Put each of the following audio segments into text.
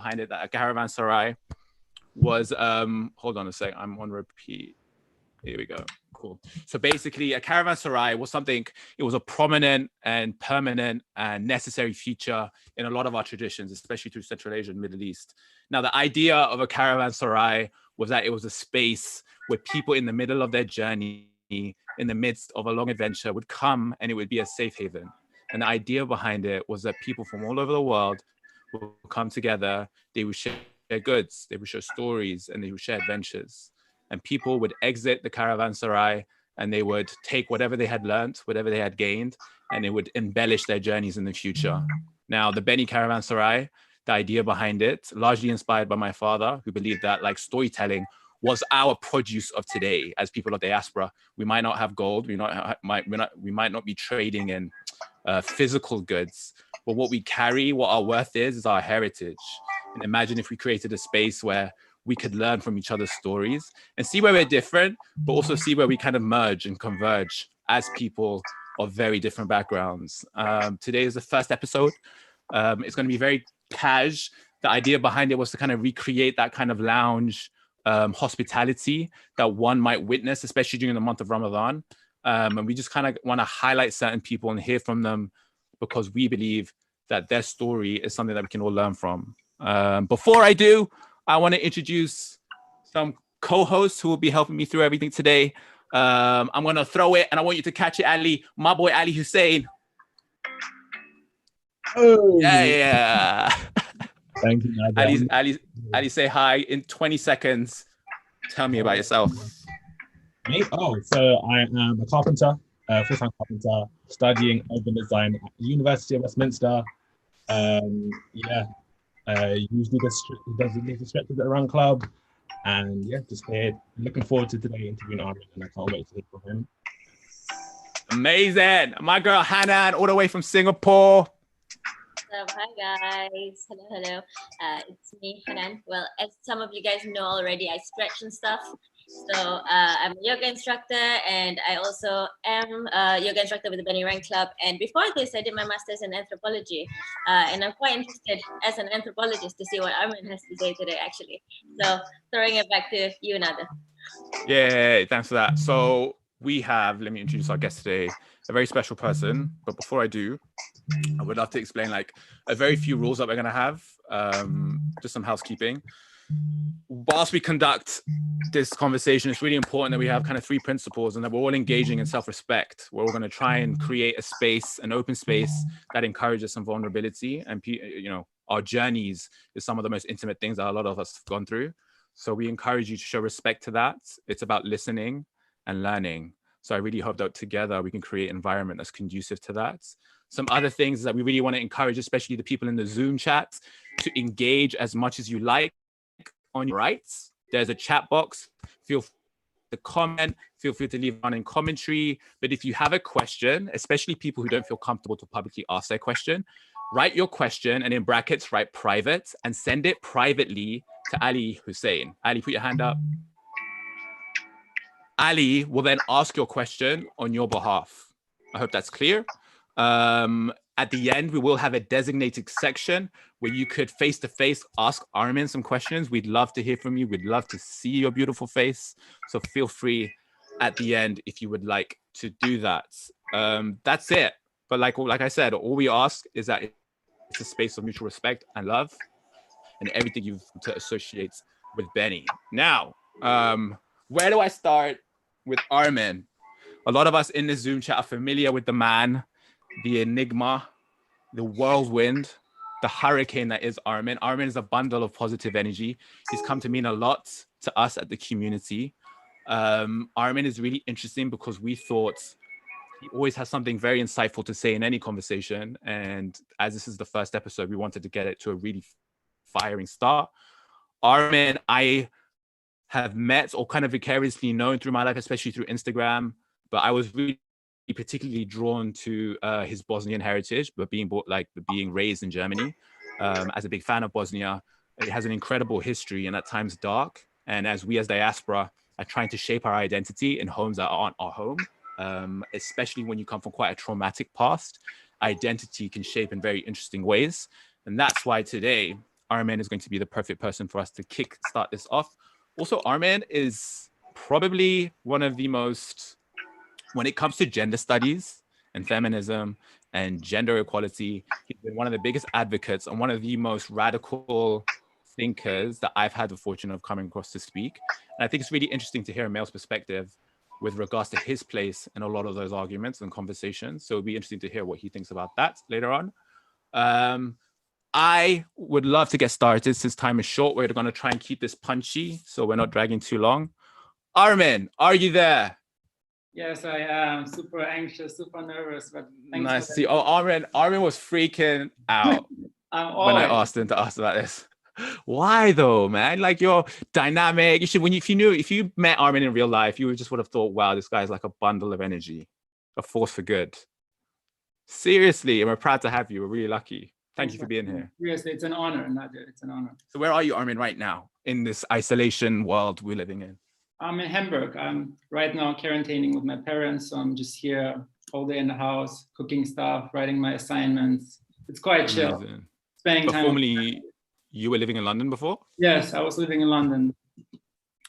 behind it, that a caravanserai was, hold on a sec, I'm on repeat. Here we go. Cool. So basically, a caravanserai was something, it was a prominent and permanent and necessary feature in a lot of our traditions, especially through Central Asia and Middle East. Now, the idea of a caravanserai was that it was a space where people in the middle of their journey, in the midst of a long adventure, would come and it would be a safe haven. And the idea behind it was that people from all over the world would come together, they would share their goods, they would share stories, and they would share adventures. And people would exit the caravanserai and they would take whatever they had learned, whatever they had gained, and they would embellish their journeys in the future. Now, the BENI KARAVANSERAi, the idea behind it, largely inspired by my father, who believed that like storytelling was our produce of today. As people of diaspora, we might not have gold, we might not be trading in physical goods, but what we carry, what our worth is our heritage. And imagine if we created a space where we could learn from each other's stories and see where we're different, but also see where we kind of merge and converge as people of very different backgrounds. Today is the first episode. It's going to be very cash. The idea behind it was to kind of recreate that kind of lounge hospitality that one might witness, especially during the month of Ramadan. And we just kind of want to highlight certain people and hear from them because we believe that their story is something that we can all learn from. Before I do, I want to introduce some co-hosts who will be helping me through everything today. I'm going to throw it and I want you to catch it, Ali. My boy, Ali Hussein. Oh, yeah. Thank you, Nadir. Ali, say hi in 20 seconds. Tell me about yourself. Me? Oh, so I am a carpenter, full-time carpenter, studying urban design at the University of Westminster. Usually does the stretches at the Run Club, and yeah, just here. Looking forward to today interviewing Armin, and I can't wait to hear from him. Amazing, my girl Hanan, all the way from Singapore. Hi guys, hello. It's me, Hanan. Well, as some of you guys know already, I stretch and stuff. So I'm a yoga instructor, and I also am a yoga instructor with the BENI Rank Club. And before this, I did my master's in anthropology, and I'm quite interested as an anthropologist to see what Armin has to say today, actually. So throwing it back to you, Nadir. Yeah, thanks for that. So we have, let me introduce our guest today, a very special person. But before I do, I would love to explain like a very few rules that we're going to have, just some housekeeping. Whilst we conduct this conversation, it's really important that we have kind of 3 principles and that we're all engaging in self-respect. We're all going to try and create a space, an open space that encourages some vulnerability. And, you know, our journeys is some of the most intimate things that a lot of us have gone through. So we encourage you to show respect to that. It's about listening and learning. So I really hope that together we can create an environment that's conducive to that. Some other things that we really want to encourage, especially the people in the Zoom chat, to engage as much as you like on your rights. There's a chat box. Feel free to comment. Feel free to leave on in commentary. But if you have a question, especially people who don't feel comfortable to publicly ask their question, write your question and in brackets, write private and send it privately to Ali Hussein. Ali, put your hand up. Ali will then ask your question on your behalf. I hope that's clear. At the end, we will have a designated section where you could face-to-face ask Armin some questions. We'd love to hear from you. We'd love to see your beautiful face. So feel free at the end if you would like to do that. That's it. But like I said, all we ask is that it's a space of mutual respect and love and everything you've to associate with BENI. Now, where do I start with Armin? A lot of us in this Zoom chat are familiar with the man, the enigma, the whirlwind, the hurricane that is Armin. Armin is a bundle of positive energy. He's come to mean a lot to us at the community. Armin is really interesting because we thought he always has something very insightful to say in any conversation. And as this is the first episode, we wanted to get it to a really firing start. Armin, I have met or kind of vicariously known through my life, especially through Instagram, but I was really particularly drawn to his Bosnian heritage, but being raised in Germany. As a big fan of Bosnia, it has an incredible history and at times dark. And as we as diaspora are trying to shape our identity in homes that aren't our home, especially when you come from quite a traumatic past, identity can shape in very interesting ways. And that's why today Armin is going to be the perfect person for us to kickstart this off. Also, Armin is probably one of the most, when it comes to gender studies and feminism and gender equality, he's been one of the biggest advocates and one of the most radical thinkers that I've had the fortune of coming across to speak. And I think it's really interesting to hear a male's perspective with regards to his place in a lot of those arguments and conversations. So it'll be interesting to hear what he thinks about that later on. I would love to get started since time is short. We're going to try and keep this punchy so we're not dragging too long. Armin, are you there? Yes, I am super anxious, super nervous, but thanks. Nice to see. Oh, Armin was freaking out when I asked him to ask about this. Why though, man? Like, you're dynamic. You should, if you met Armin in real life, you just would have thought, wow, this guy's like a bundle of energy, a force for good. Seriously, and we're proud to have you. We're really lucky. Thank you for being here. Seriously, it's an honor, Nadir. It's an honor. So where are you, Armin, right now in this isolation world we're living in? I'm in Hamburg. I'm right now quarantining with my parents. So I'm just here all day in the house, cooking stuff, writing my assignments. It's quite chill. Amazing. Spending But time. formerly, you were living in London before? Yes, I was living in London.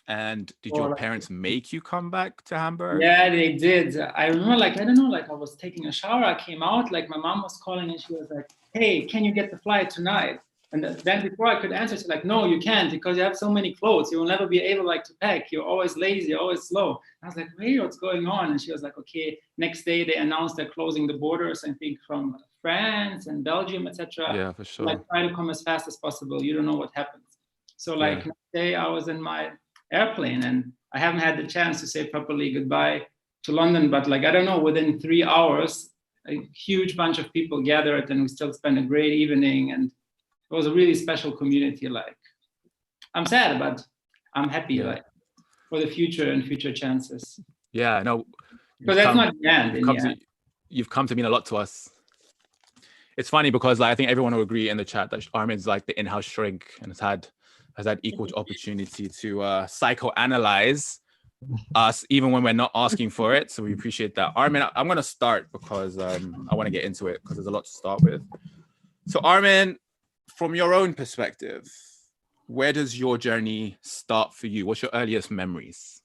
And did your parents make you come back to Hamburg? Yeah, they did. I remember, like, I don't know, like I was taking a shower. I came out, like my mom was calling and she was like, hey, can you get the flight tonight? And then before I could answer, she's like, no, you can't because you have so many clothes. You will never be able like to pack. You're always lazy, you're always slow. I was like, wait, what's going on? And she was like, okay. Next day they announced they're closing the borders, I think from France and Belgium, etc. Yeah, for sure. Like, try to come as fast as possible. You don't know what happens. So like next day I was in my airplane and I haven't had the chance to say properly goodbye to London, but like, I don't know, within 3 hours, a huge bunch of people gathered and we still spent a great evening, and it was a really special community. Like, I'm sad, but I'm happy, like, for the future and future chances. Yeah, no. Because that's not the end. You've come to mean a lot to us. It's funny because like, I think everyone will agree in the chat that Armin's like the in-house shrink and has had equal opportunity to psychoanalyze us even when we're not asking for it. So we appreciate that. Armin, I'm going to start because I want to get into it because there's a lot to start with. So Armin, from your own perspective, where does your journey start for you? What's your earliest memories?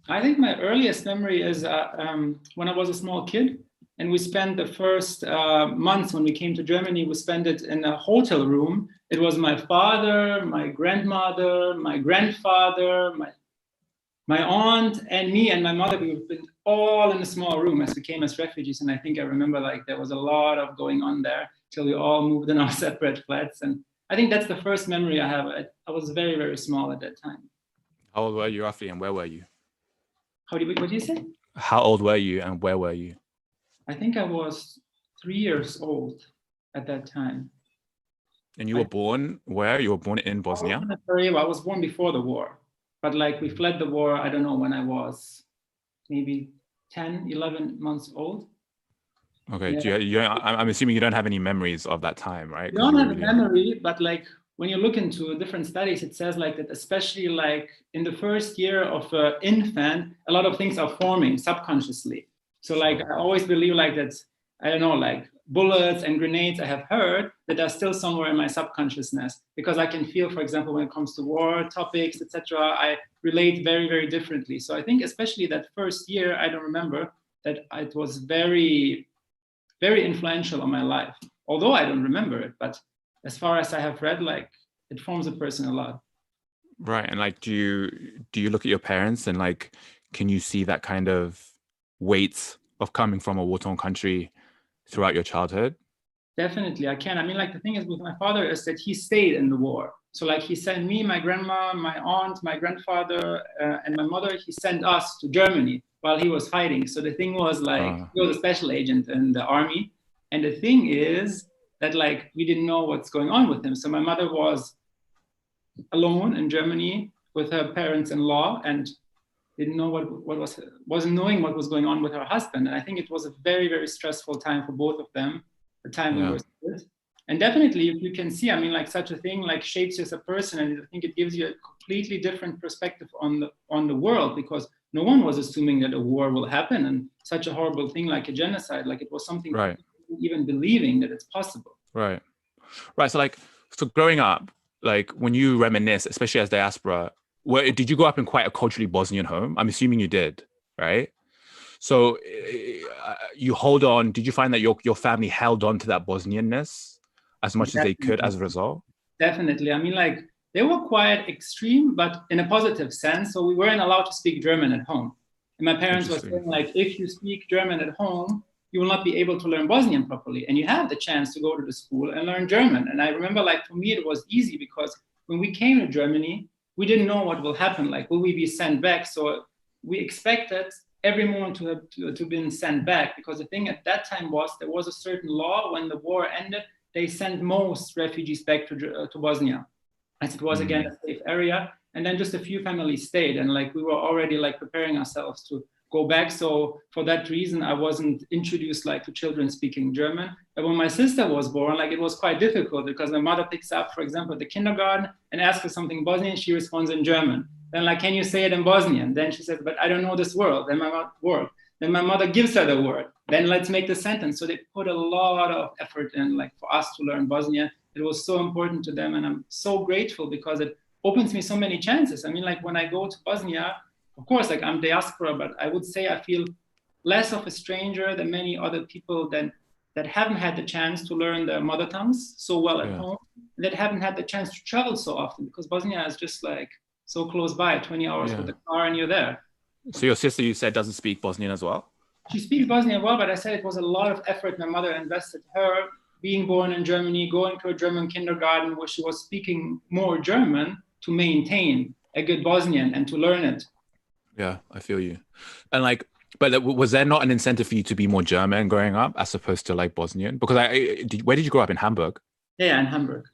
I think my earliest memory is when I was a small kid. And we spent the first months when we came to Germany, we spent it in a hotel room. It was my father, my grandmother, my grandfather, my aunt, and me and my mother. We've been all in a small room as we came as refugees. And I think I remember like there was a lot of going on there till we all moved in our separate flats. And I think that's the first memory I have. I was very, very small at that time. How old were you roughly and where were you? What do you say? How old were you and where were you? I think I was 3 years old at that time. And you were born where? You were born in Bosnia? I was born before the war, but like we fled the war, I don't know, when I was maybe 10, 11 months old. Okay, yeah. I'm assuming you don't have any memories of that time, right? You don't have a memory, but like when you look into different studies, it says like that, especially like in the first year of an infant, a lot of things are forming subconsciously. So like, I always believe like that, I don't know, like bullets and grenades I have heard that are still somewhere in my subconsciousnness, because I can feel, for example, when it comes to war topics, etc., I relate very, very differently. So I think especially that first year, I don't remember that it was very, very influential on my life. Although I don't remember it, but as far as I have read, like it forms a person a lot. Right. And like, do you look at your parents and like, can you see that kind of weight of coming from a war-torn country throughout your childhood? Definitely, I can. I mean, like the thing is with my father is that he stayed in the war. So like he sent me, my grandma, my aunt, my grandfather, and my mother, he sent us to Germany while he was fighting. So the thing was like, he was a special agent in the army. And the thing is that like, we didn't know what's going on with him. So my mother was alone in Germany with her parents-in-law and didn't know wasn't knowing what was going on with her husband. And I think it was a very, very stressful time for both of them, the time we were split. And definitely you can see, I mean, like such a thing like shapes you as a person. And I think it gives you a completely different perspective on the world, because no one was assuming that a war will happen and such a horrible thing like a genocide, like it was something even believing that it's possible. Right. So like, so growing up, like when you reminisce, especially as diaspora, did you grow up in quite a culturally Bosnian home? I'm assuming you did, right? So you hold on. Did you find that your family held on to that Bosnianness as much as they could as a result? Definitely. I mean, like they were quite extreme, but in a positive sense. So we weren't allowed to speak German at home. And my parents were saying, like, if you speak German at home, you will not be able to learn Bosnian properly. And you have the chance to go to the school and learn German. And I remember, like, for me, it was easy because when we came to Germany, we didn't know what will happen. Like, will we be sent back? So we expected every moment to have been sent back, because the thing at that time was there was a certain law when the war ended, they sent most refugees back to Bosnia, as it was again a safe area. And then just a few families stayed, and like we were already like preparing ourselves to go back. So for that reason, I wasn't introduced like to children speaking German. But when my sister was born, like it was quite difficult because my mother picks up, for example, the kindergarten and asks her something in Bosnian, she responds in German. Then like, can you say it in Bosnian? Then she says, but I don't know this word. Then my mother gives her the word. Then let's make the sentence. So they put a lot of effort in, like for us to learn Bosnian. It was so important to them, and I'm so grateful because it opens me so many chances. I mean, like when I go to Bosnia, of course, like I'm diaspora, but I would say I feel less of a stranger than many other people that haven't had the chance to learn their mother tongues so well at home, that haven't had the chance to travel so often, because Bosnia is just like so close by, 20 hours with the car and you're there. So your sister, you said, doesn't speak Bosnian as well? She speaks Bosnian well, but I said it was a lot of effort my mother invested. Her being born in Germany, going to a German kindergarten where she was speaking more German to maintain a good Bosnian and to learn it. Yeah, I feel you. And like, but was there not an incentive for you to be more German growing up as opposed to like Bosnian? Because where did you grow up? In Hamburg? Yeah, in Hamburg.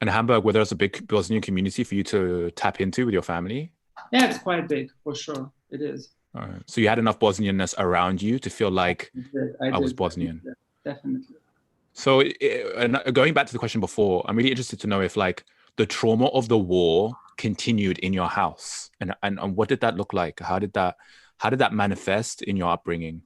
In Hamburg, where there's a big Bosnian community for you to tap into with your family? Yeah, it's quite big, for sure. It is. All right. So you had enough Bosnianness around you to feel like I was Bosnian. Definitely. So and going back to the question before, I'm really interested to know if like the trauma of the war continued in your house, and what did that look like? How did that manifest in your upbringing,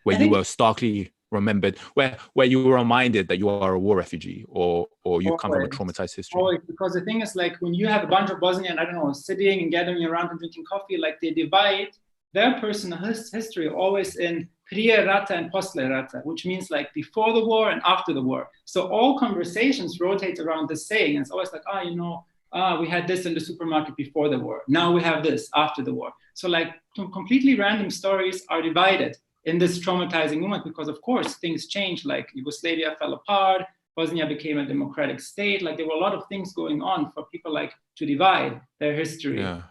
where you were starkly remembered, where you were reminded that you are a war refugee or you come from a traumatized history? Always, because the thing is, like when you have a bunch of Bosnian, I don't know, sitting and gathering around and drinking coffee, like they divide their personal history always in prije rata and posle rata, which means like before the war and after the war. So all conversations rotate around this saying. It's always like, we had this in the supermarket before the war. Now we have this after the war. So like completely random stories are divided in this traumatizing moment, because of course things changed, like Yugoslavia fell apart, Bosnia became a democratic state. Like there were a lot of things going on for people like to divide their history. Yeah.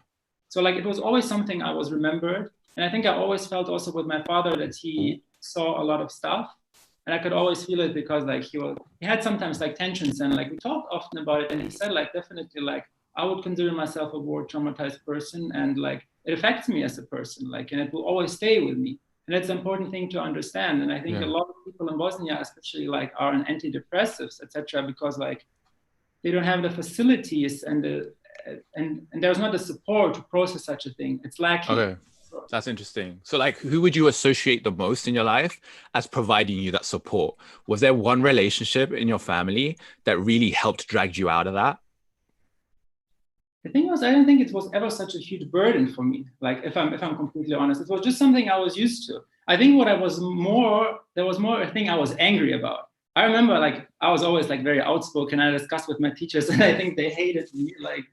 So like it was always something I was remembered. And I think I always felt also with my father that he saw a lot of stuff. And I could always feel it because like he had sometimes like tensions, and like we talked often about it. And he said like definitely like I would consider myself a war traumatized person, and like it affects me as a person, like, and it will always stay with me. And that's an important thing to understand. And I think a lot of people in Bosnia especially like are on antidepressives, etc., because like they don't have the facilities and there's not the support to process such a thing. It's lacking. Okay. That's interesting. So like, who would you associate the most in your life as providing you that support? Was there one relationship in your family that really helped drag you out of that? The thing was, I didn't think it was ever such a huge burden for me. Like, if I'm completely honest, it was just something I was used to. I think there was more a thing I was angry about. I remember like, I was always like very outspoken. I discussed with my teachers and I think they hated me. Like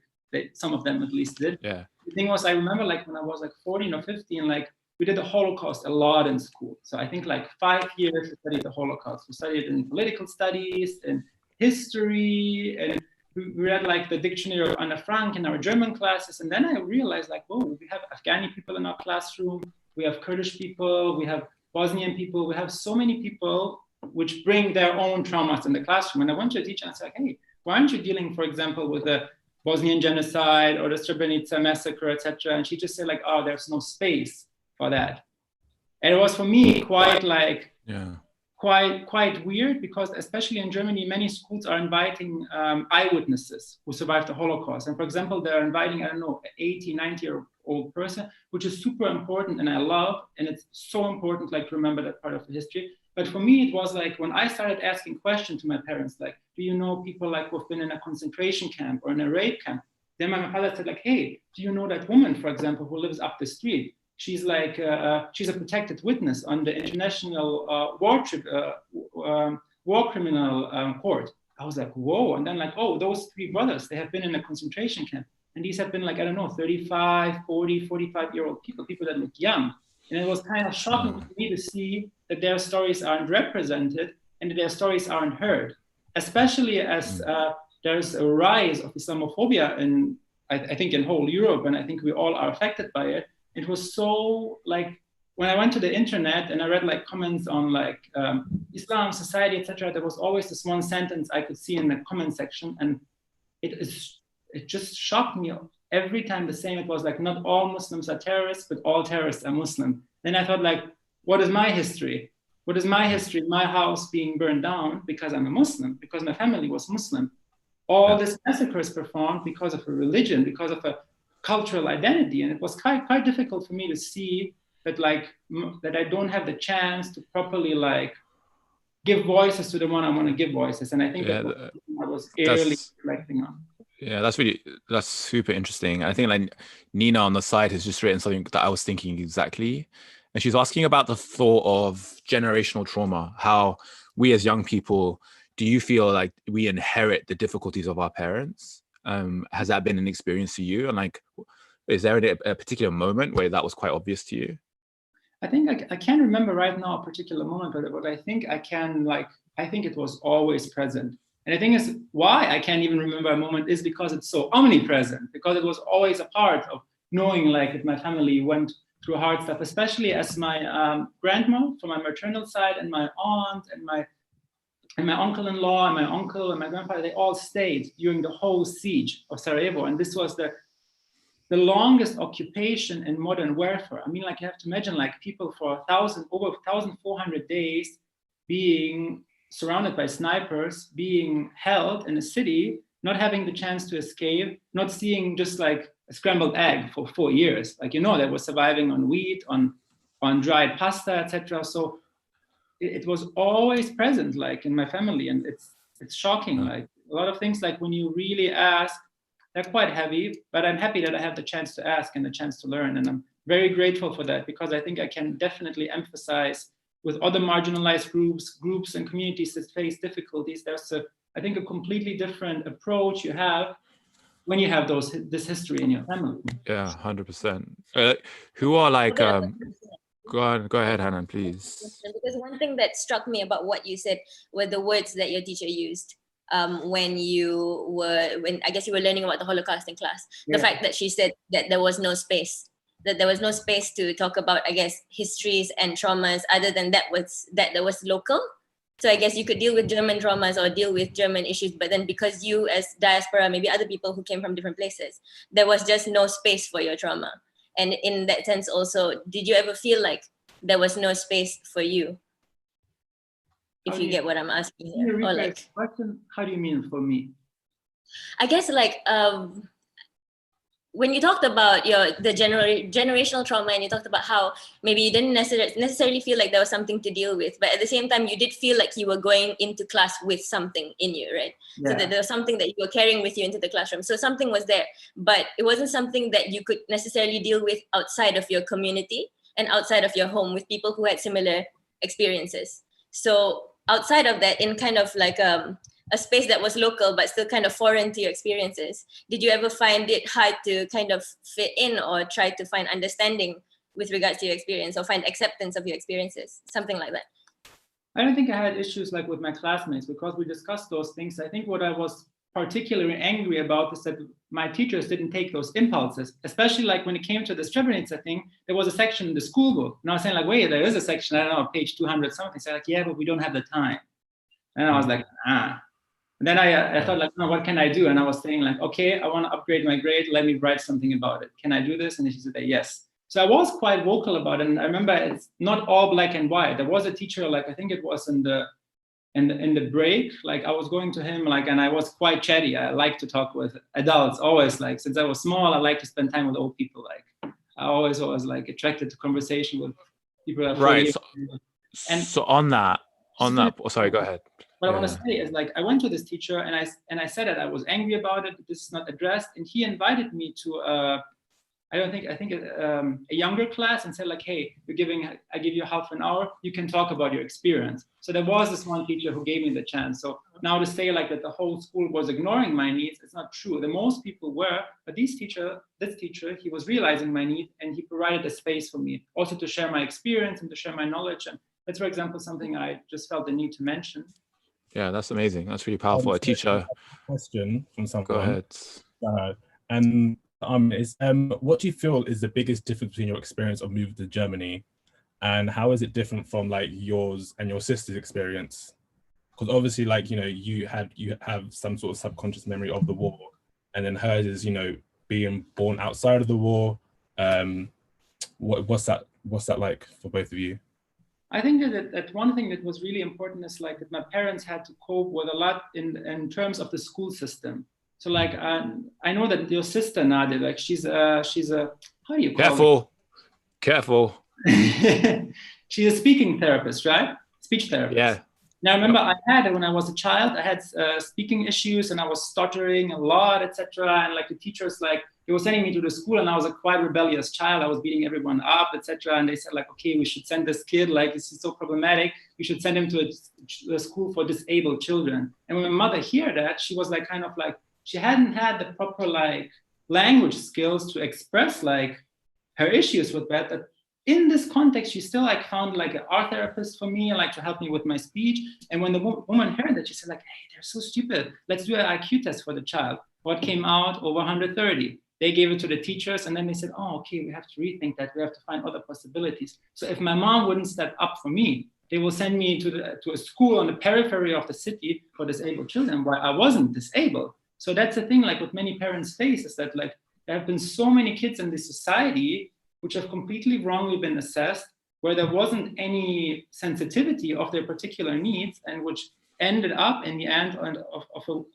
some of them at least did. Yeah. The thing was, I remember like when I was like 14 or 15, like we did the Holocaust a lot in school. So I think like 5 years we studied the Holocaust. We studied in political studies and history, and we read like the dictionary of Anne Frank in our German classes. And then I realized like, whoa, we have Afghani people in our classroom. We have Kurdish people. We have Bosnian people. We have so many people which bring their own traumas in the classroom. And I went to a teacher and said, hey, why aren't you dealing, for example, with the Bosnian genocide or the Srebrenica massacre, etc.? And she just said like, oh, there's no space for that. And it was for me quite like, quite weird, because especially in Germany, many schools are inviting eyewitnesses who survived the Holocaust. And for example, they're inviting, I don't know, an 80, 90-year-old person, which is super important and I love. And it's so important like to remember that part of the history. But for me, it was like when I started asking questions to my parents, like, do you know people like who've been in a concentration camp or in a rape camp? Then my father said like, hey, do you know that woman, for example, who lives up the street? She's like, she's a protected witness on the International War Criminal Court. I was like, whoa. And then like, oh, those three brothers, they have been in a concentration camp. And these have been like, I don't know, 35, 40, 45-year-old people that look young. And it was kind of shocking for me to see that their stories aren't represented and that their stories aren't heard, especially as there's a rise of Islamophobia in, I think, in whole Europe, and I think we all are affected by it. It was so like, when I went to the internet and I read like comments on like Islam, society, etc., there was always this one sentence I could see in the comment section, and it just shocked me every time the same. It was like, not all Muslims are terrorists, but all terrorists are Muslim. Then I thought like, what is my history? What is my history? My house being burned down because I'm a Muslim, because my family was Muslim. All this massacres performed because of a religion, because of a cultural identity. And it was quite difficult for me to see that like, that I don't have the chance to properly like give voices to the one I want to give voices. And I think that I was early reflecting on. Yeah, that's super interesting. I think like Nina on the side has just written something that I was thinking exactly. And she's asking about the thought of generational trauma, how we as young people, do you feel like we inherit the difficulties of our parents? Has that been an experience to you? And like, is there a particular moment where that was quite obvious to you? I think I can't remember right now a particular moment, but I think I can like, I think it was always present. And the thing is, why I can't even remember a moment is because it's so omnipresent, because it was always a part of knowing like that my family went through hard stuff, especially as my grandma from my maternal side and my aunt and my uncle-in-law and my uncle and my grandfather, they all stayed during the whole siege of Sarajevo. And this was the longest occupation in modern warfare. I mean, like you have to imagine like people for over 1,400 days being surrounded by snipers, being held in a city, not having the chance to escape, not seeing just like a scrambled egg for 4 years. Like, you know, they were surviving on wheat, on dried pasta, etc. So it was always present, like in my family, and it's shocking. Like a lot of things, like when you really ask, they're quite heavy, but I'm happy that I have the chance to ask and the chance to learn, and I'm very grateful for that, because I think I can definitely emphasize with other marginalized groups and communities that face difficulties. There's I think a completely different approach you have when you have this history in your family. Yeah, 100%. Who are like go ahead, Hanan, please. Because one thing that struck me about what you said were the words that your teacher used when I guess you were learning about the Holocaust in class. Yeah. The fact that she said that there was no space, to talk about, I guess, histories and traumas other than that was local. So I guess you could deal with German traumas or deal with German issues, but then because you as diaspora, maybe other people who came from different places, there was just no space for your trauma. And in that sense also, did you ever feel like there was no space for you? If you get what I'm asking here. Or like, how do you mean for me? I guess like, when you talked about the generational trauma, and you talked about how maybe you didn't necessarily feel like there was something to deal with, but at the same time you did feel like you were going into class with something in you, right? Yeah. So that there was something that you were carrying with you into the classroom. So something was there, but it wasn't something that you could necessarily deal with outside of your community and outside of your home with people who had similar experiences. So outside of that, in kind of like a space that was local but still kind of foreign to your experiences, did you ever find it hard to kind of fit in or try to find understanding with regards to your experience or find acceptance of your experiences, something like that? I don't think I had issues like with my classmates because we discussed those things. I think what I was particularly angry about is that my teachers didn't take those impulses, especially like when it came to the Srebrenica thing. There was a section in the school book, and I was saying like, wait, there is a section, I don't know, page 200 something. So like, yeah, but we don't have the time. And I was like, And then I thought like, no, what can I do? And I was saying like, okay, I want to upgrade my grade. Let me write something about it. Can I do this? And she said, yes. So I was quite vocal about it. And I remember it's not all black and white. There was a teacher, like, I think it was in the break, like I was going to him, like, and I was quite chatty. I like to talk with adults always, like, since I was small, I like to spend time with old people. Like I always was like attracted to conversation with people that right. And so on that, oh, sorry, go ahead. What I want to say is, like, I went to this teacher and I said that I was angry about it. This is not addressed, and he invited me to I think a younger class and said, like, hey, I give you half an hour. You can talk about your experience. So there was this one teacher who gave me the chance. So now to say like that the whole school was ignoring my needs, it's not true. The most people were, but this teacher, he was realizing my need, and he provided a space for me also to share my experience and to share my knowledge. And that's, for example, something I just felt the need to mention. Yeah, that's amazing. That's really powerful. A teacher. Question from someone. Go ahead. And what do you feel is the biggest difference between your experience of moving to Germany, and how is it different from like yours and your sister's experience? Because obviously, like, you know, you have some sort of subconscious memory of the war, and then hers is, you know, being born outside of the war. What's that like for both of you? I think that one thing that was really important is like that my parents had to cope with a lot in terms of the school system. So like, I know that your sister Nadir, like she's a how do you call it? Careful. She's a speaking therapist, right? Speech therapist. Yeah. Now, remember, I had, when I was a child, I had speaking issues and I was stuttering a lot, etc. And like the teachers, like they were sending me to the school, and I was a quite rebellious child. I was beating everyone up, etc. And they said like, okay, we should send this kid, like this is so problematic. We should send him to a school for disabled children. And when my mother heard that, she was like, kind of like, she hadn't had the proper like language skills to express like her issues with that in this context, she still like found like an art therapist for me, like to help me with my speech. And when the woman heard that, she said like, hey, they're so stupid. Let's do an IQ test for the child. What came out? Over 130. They gave it to the teachers, and then they said, oh, okay, we have to rethink that. We have to find other possibilities. So if my mom wouldn't step up for me, they will send me to a school on the periphery of the city for disabled children, where I wasn't disabled. So that's the thing, like what many parents face is that like there have been so many kids in this society which have completely wrongly been assessed, where there wasn't any sensitivity of their particular needs, and which ended up in the end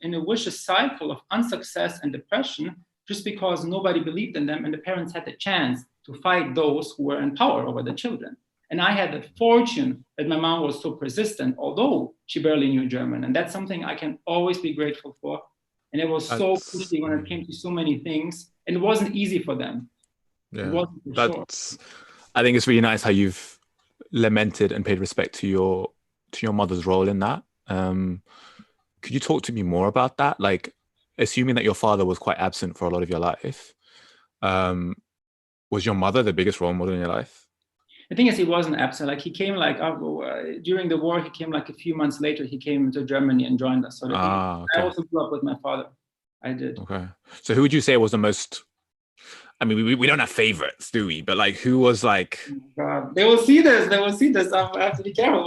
in a vicious cycle of unsuccess and depression, just because nobody believed in them and the parents had the chance to fight those who were in power over the children. And I had the fortune that my mom was so persistent, although she barely knew German. And that's something I can always be grateful for. And it was so pushy when it came to so many things. And it wasn't easy for them. Yeah, I think it's really nice how you've lamented and paid respect to your mother's role in that. Could you talk to me more about that? Like, assuming that your father was quite absent for a lot of your life, was your mother the biggest role model in your life? The thing is, he wasn't absent. Like he came like during the war. He came like a few months later. He came to Germany and joined us. So okay. I also grew up with my father. I did. Okay. So who would you say was the most? I mean, we don't have favorites, do we? But like, who was like? God, they will see this. I have to be careful.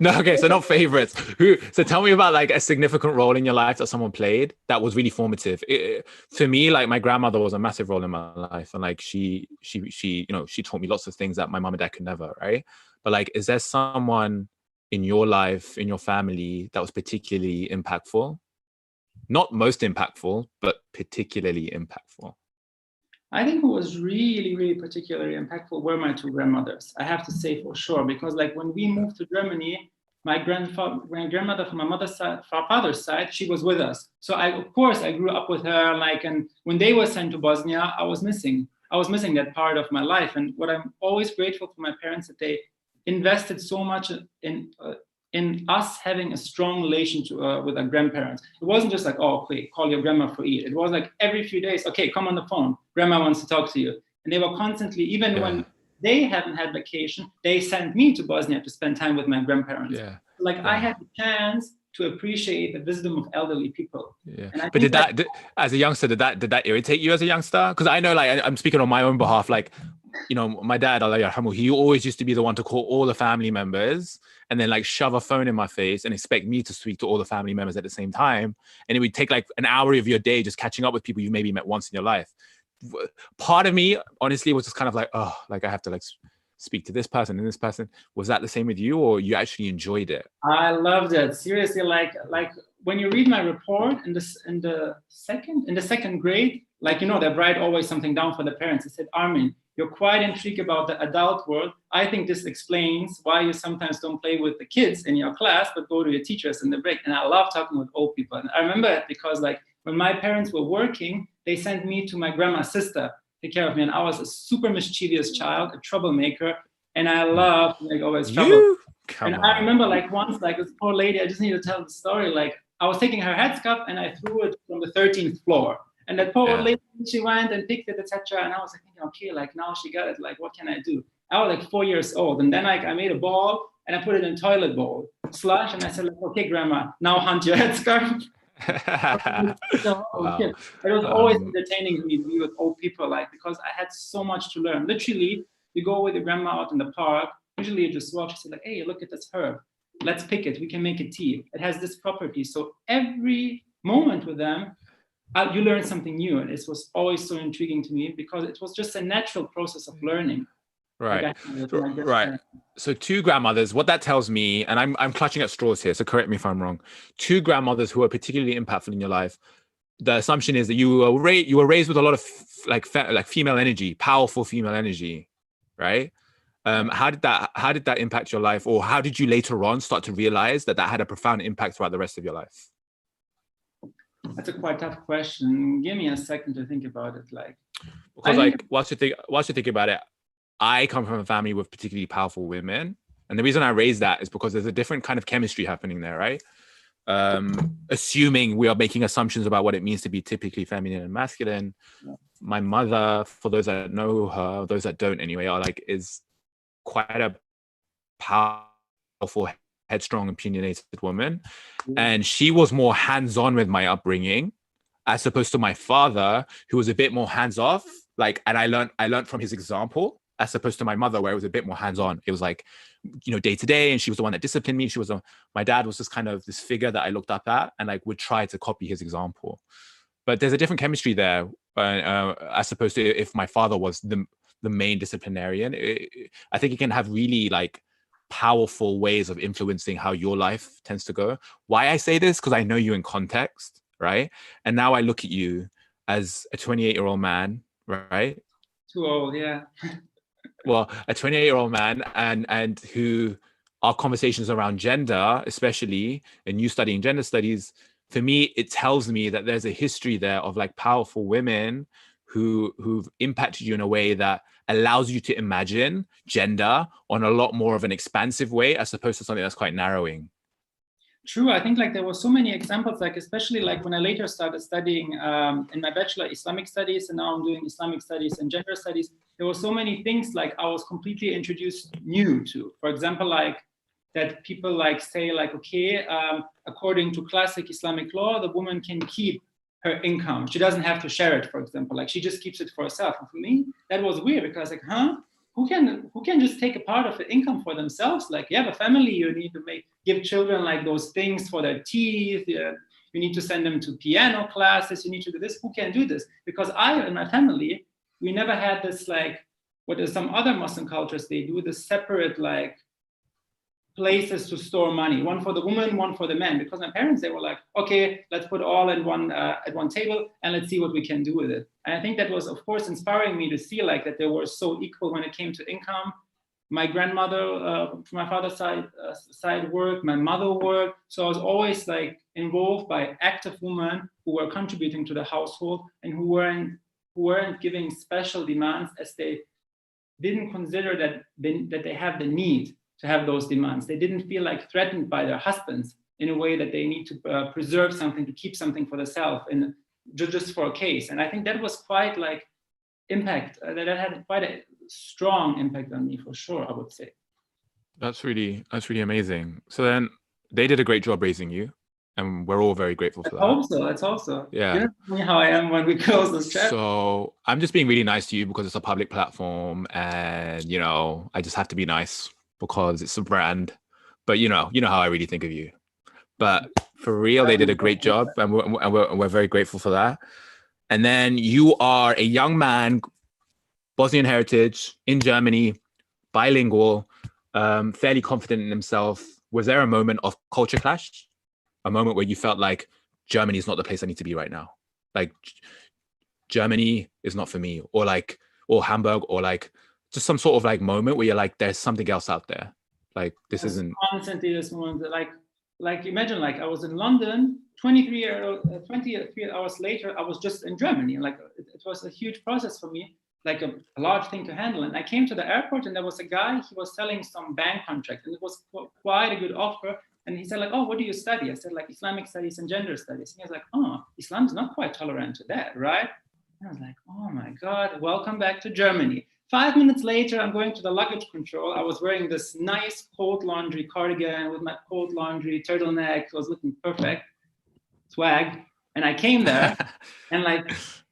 No, okay, so not favorites. So tell me about like a significant role in your life that someone played that was really formative. For me, like my grandmother was a massive role in my life, and like she taught me lots of things that my mom and dad could never, right? But like, is there someone in your life, in your family, that was particularly impactful? Not most impactful, but particularly impactful. I think what was really, really particularly impactful were my two grandmothers. I have to say for sure, because like when we moved to Germany, my grandmother from my father's side, she was with us. So I grew up with her. Like, and when they were sent to Bosnia, I was missing that part of my life. And what I'm always grateful for my parents, that they invested so much in us having a strong relationship with our grandparents. It wasn't just like, oh, okay, call your grandma for eat. It was like every few days, okay, come on the phone. Grandma wants to talk to you. And they were constantly, even when they haven't had vacation, they sent me to Bosnia to spend time with my grandparents. I had the chance to appreciate the wisdom of elderly people. Yeah. But as a youngster, did that irritate you as a youngster? Because I know, like, I'm speaking on my own behalf, like, you know, my dad, he always used to be the one to call all the family members and then like shove a phone in my face and expect me to speak to all the family members at the same time. And it would take like an hour of your day just catching up with people you maybe met once in your life. Part of me, honestly, was just kind of like, oh, like I have to like speak to this person and this person. Was that the same with you, or you actually enjoyed it? I loved it. Seriously, like when you read my report in the second grade, like, you know, they write always something down for the parents. It said, Armin, you're quite intrigued about the adult world. I think this explains why you sometimes don't play with the kids in your class, but go to your teachers in the break. And I love talking with old people. And I remember it because, like, when my parents were working, they sent me to my grandma's sister to take care of me. And I was a super mischievous child, a troublemaker. And I loved, like, always trouble. And I remember, like, once, like, this poor lady, I just need to tell the story. Like, I was taking her headscarf and I threw it from the 13th floor. And that poor lady, she went and picked it, etc. And I was like thinking, okay, like, now she got it. Like, what can I do? I was like 4 years old. And then, like, I made a ball and I put it in a toilet bowl, slush. And I said, like, okay, grandma, now hunt your headscarf. Wow. It was always entertaining me to be with old people, like, because I had so much to learn. Literally, you go with your grandma out in the park. Usually you just walk. She said, like, hey, look at this herb. Let's pick it. We can make a tea. It has this property. So every moment with them, you learn something new. And it was always so intriguing to me because it was just a natural process of learning. Right. Right. So two grandmothers, what that tells me, and I'm clutching at straws here, so correct me if I'm wrong. Two grandmothers who are particularly impactful in your life. The assumption is that you were raised with a lot of like female energy, powerful female energy, right? How did that impact your life, or how did you later on start to realize that had a profound impact throughout the rest of your life? That's a quite tough question. Give me a second to think about it. Like, because like whilst you think about it, I come from a family with particularly powerful women, and the reason I raise that is because there's a different kind of chemistry happening there, right? Assuming we are making assumptions about what it means to be typically feminine and masculine. My mother, for those that know her, those that don't anyway, is quite a powerful, headstrong, opinionated woman. And she was more hands-on with my upbringing as opposed to my father, who was a bit more hands-off. Like, and I learned from his example, as opposed to my mother, where it was a bit more hands-on. It was like, you know, day to day, and she was the one that disciplined me. My dad was just kind of this figure that I looked up at and like would try to copy his example. But there's a different chemistry there, as opposed to if my father was the main disciplinarian. I think it can have really like powerful ways of influencing how your life tends to go. Why I say this, because I know you in context, right? And now I look at you as a 28-year-old man, right? Too old, yeah. Well, a 28-year-old man, and who our conversations around gender, especially, and you studying gender studies, for me, it tells me that there's a history there of like powerful women who've impacted you in a way that allows you to imagine gender on a lot more of an expansive way, as opposed to something that's quite narrowing. True. I think like there were so many examples, like especially like when I later started studying in my bachelor Islamic studies, and now I'm doing Islamic studies and gender studies. There were so many things like I was completely introduced new to. For example, like that people like say like, okay, according to classic Islamic law, the woman can keep her income. She doesn't have to share it, for example, like she just keeps it for herself. And for me, that was weird because like, who can just take a part of the income for themselves? Like, you have a family, you need to give children like those things for their teeth. You need to send them to piano classes. You need to do this. Who can do this? Because I and my family, we never had this like what are some other Muslim cultures, they do the separate like places to store money, one for the woman, one for the man. Because my parents, they were like, okay, let's put all in one at one table and let's see what we can do with it. And I think that was, of course, inspiring me to see like that they were so equal when it came to income. My grandmother, from my father's side worked, my mother worked. So I was always like involved by active women who were contributing to the household and who weren't giving special demands, as they didn't consider that they have the need to have those demands. They didn't feel like threatened by their husbands in a way that they need to preserve something, to keep something for themselves, and just for a case. And I think that was quite like impact, that had quite a strong impact on me for sure, I would say. That's really amazing. So then they did a great job raising you, and we're all very grateful for that. Let's hope so. Yeah. You know how I am when we close this chat. So I'm just being really nice to you because it's a public platform, and you know, I just have to be nice because it's a brand. But you know how I really think of you. But for real, they did a great job, and we're very grateful for that. And then you are a young man, Bosnian heritage, in Germany, bilingual, fairly confident in himself. Was there a moment of culture clash? A moment where you felt like Germany is not the place I need to be right now? Like Germany is not for me, or Hamburg, or like just some sort of like moment where you're like, there's something else out there. Like this isn't constantly this moment like imagine like I was in London 23 hours later I was just in Germany. Like it was a huge process for me, like a large thing to handle. And I came to the airport and there was a guy, he was selling some bank contract and it was quite a good offer. And he said like, oh, what do you study? I said like Islamic studies and gender studies. And he was like, oh, Islam's not quite tolerant to that, right? And I was like, oh my God, welcome back to Germany. 5 minutes later, I'm going to the luggage control. I was wearing this nice cold laundry cardigan with my cold laundry turtleneck. It was looking perfect, swag. And I came there and like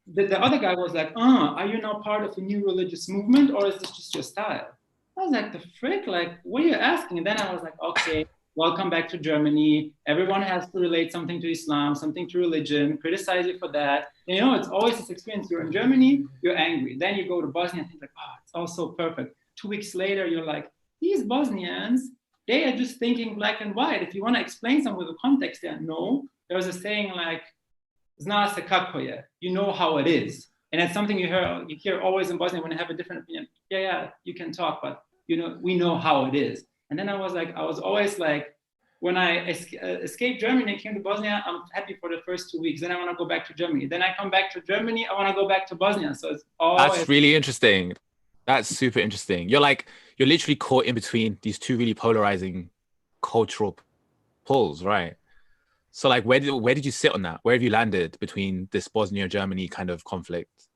the other guy was like, are you now part of a new religious movement or is this just your style? I was like, the frick, like, what are you asking? And then I was like, okay, welcome back to Germany. Everyone has to relate something to Islam, something to religion, criticize you for that. And, you know, it's always this experience. You're in Germany, you're angry. Then you go to Bosnia and think like, oh, it's all so perfect. 2 weeks later, you're like, these Bosnians, they are just thinking black and white. If you want to explain some with the context there, no. There's a saying like, zna se kako je, you know how it is. And it's something you hear always in Bosnia when you have a different opinion. Yeah, you can talk, but you know, we know how it is. And then I was always like, when I escaped Germany and came to Bosnia, I'm happy for the first 2 weeks. Then I want to go back to Germany. Then I come back to Germany, I want to go back to Bosnia. So it's always... That's really interesting. That's super interesting. You're literally caught in between these two really polarizing cultural poles, right? So like, where did you sit on that? Where have you landed between this Bosnia-Germany kind of conflict?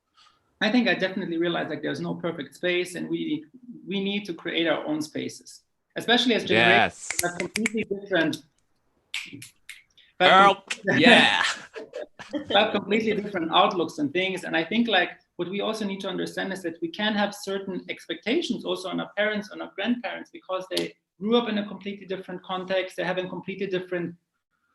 I think I definitely realized like there's no perfect space and we need to create our own spaces. Especially as generations have completely different, have completely different outlooks and things. And I think like what we also need to understand is that we can have certain expectations also on our parents, on our grandparents, because they grew up in a completely different context. They're having completely different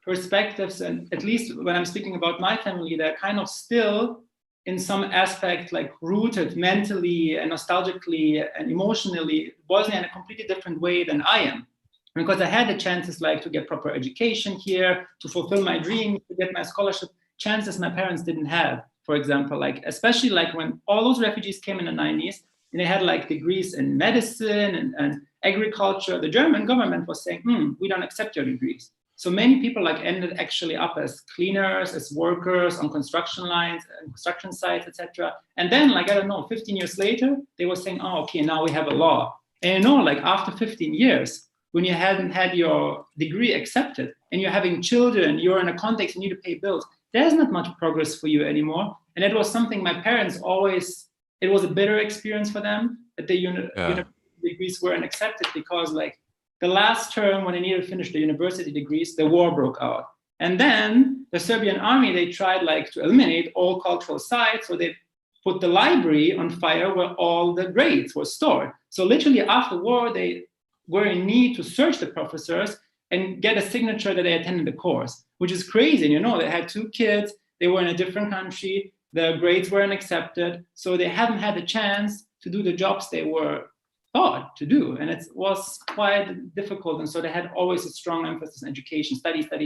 perspectives. And at least when I'm speaking about my family, they're kind of still in some aspect like rooted mentally and nostalgically and emotionally Bosnia in a completely different way than I am. Because I had the chances like to get proper education here, to fulfill my dreams, to get my scholarship, chances my parents didn't have, for example, like especially like when all those refugees came in the 90s and they had like degrees in medicine and agriculture, the German government was saying, we don't accept your degrees. So many people like ended actually up as cleaners, as workers on construction lines, construction sites, etc. And then like, I don't know, 15 years later, they were saying, oh, okay, now we have a law. And you know, like after 15 years, when you hadn't had your degree accepted and you're having children, you're in a context, you need to pay bills, there's not much progress for you anymore. And it was something my parents always, it was a bitter experience for them that the university degrees weren't accepted because like, the last term when I needed to finish the university degrees, the war broke out. And then the Serbian army, they tried like to eliminate all cultural sites. So they put the library on fire where all the grades were stored. So literally after war, they were in need to search the professors and get a signature that they attended the course, which is crazy. And, you know, they had 2 kids, they were in a different country, the grades weren't accepted. So they haven't had the chance to do the jobs they were thought to do, and it was quite difficult. And so they had always a strong emphasis on education, study. And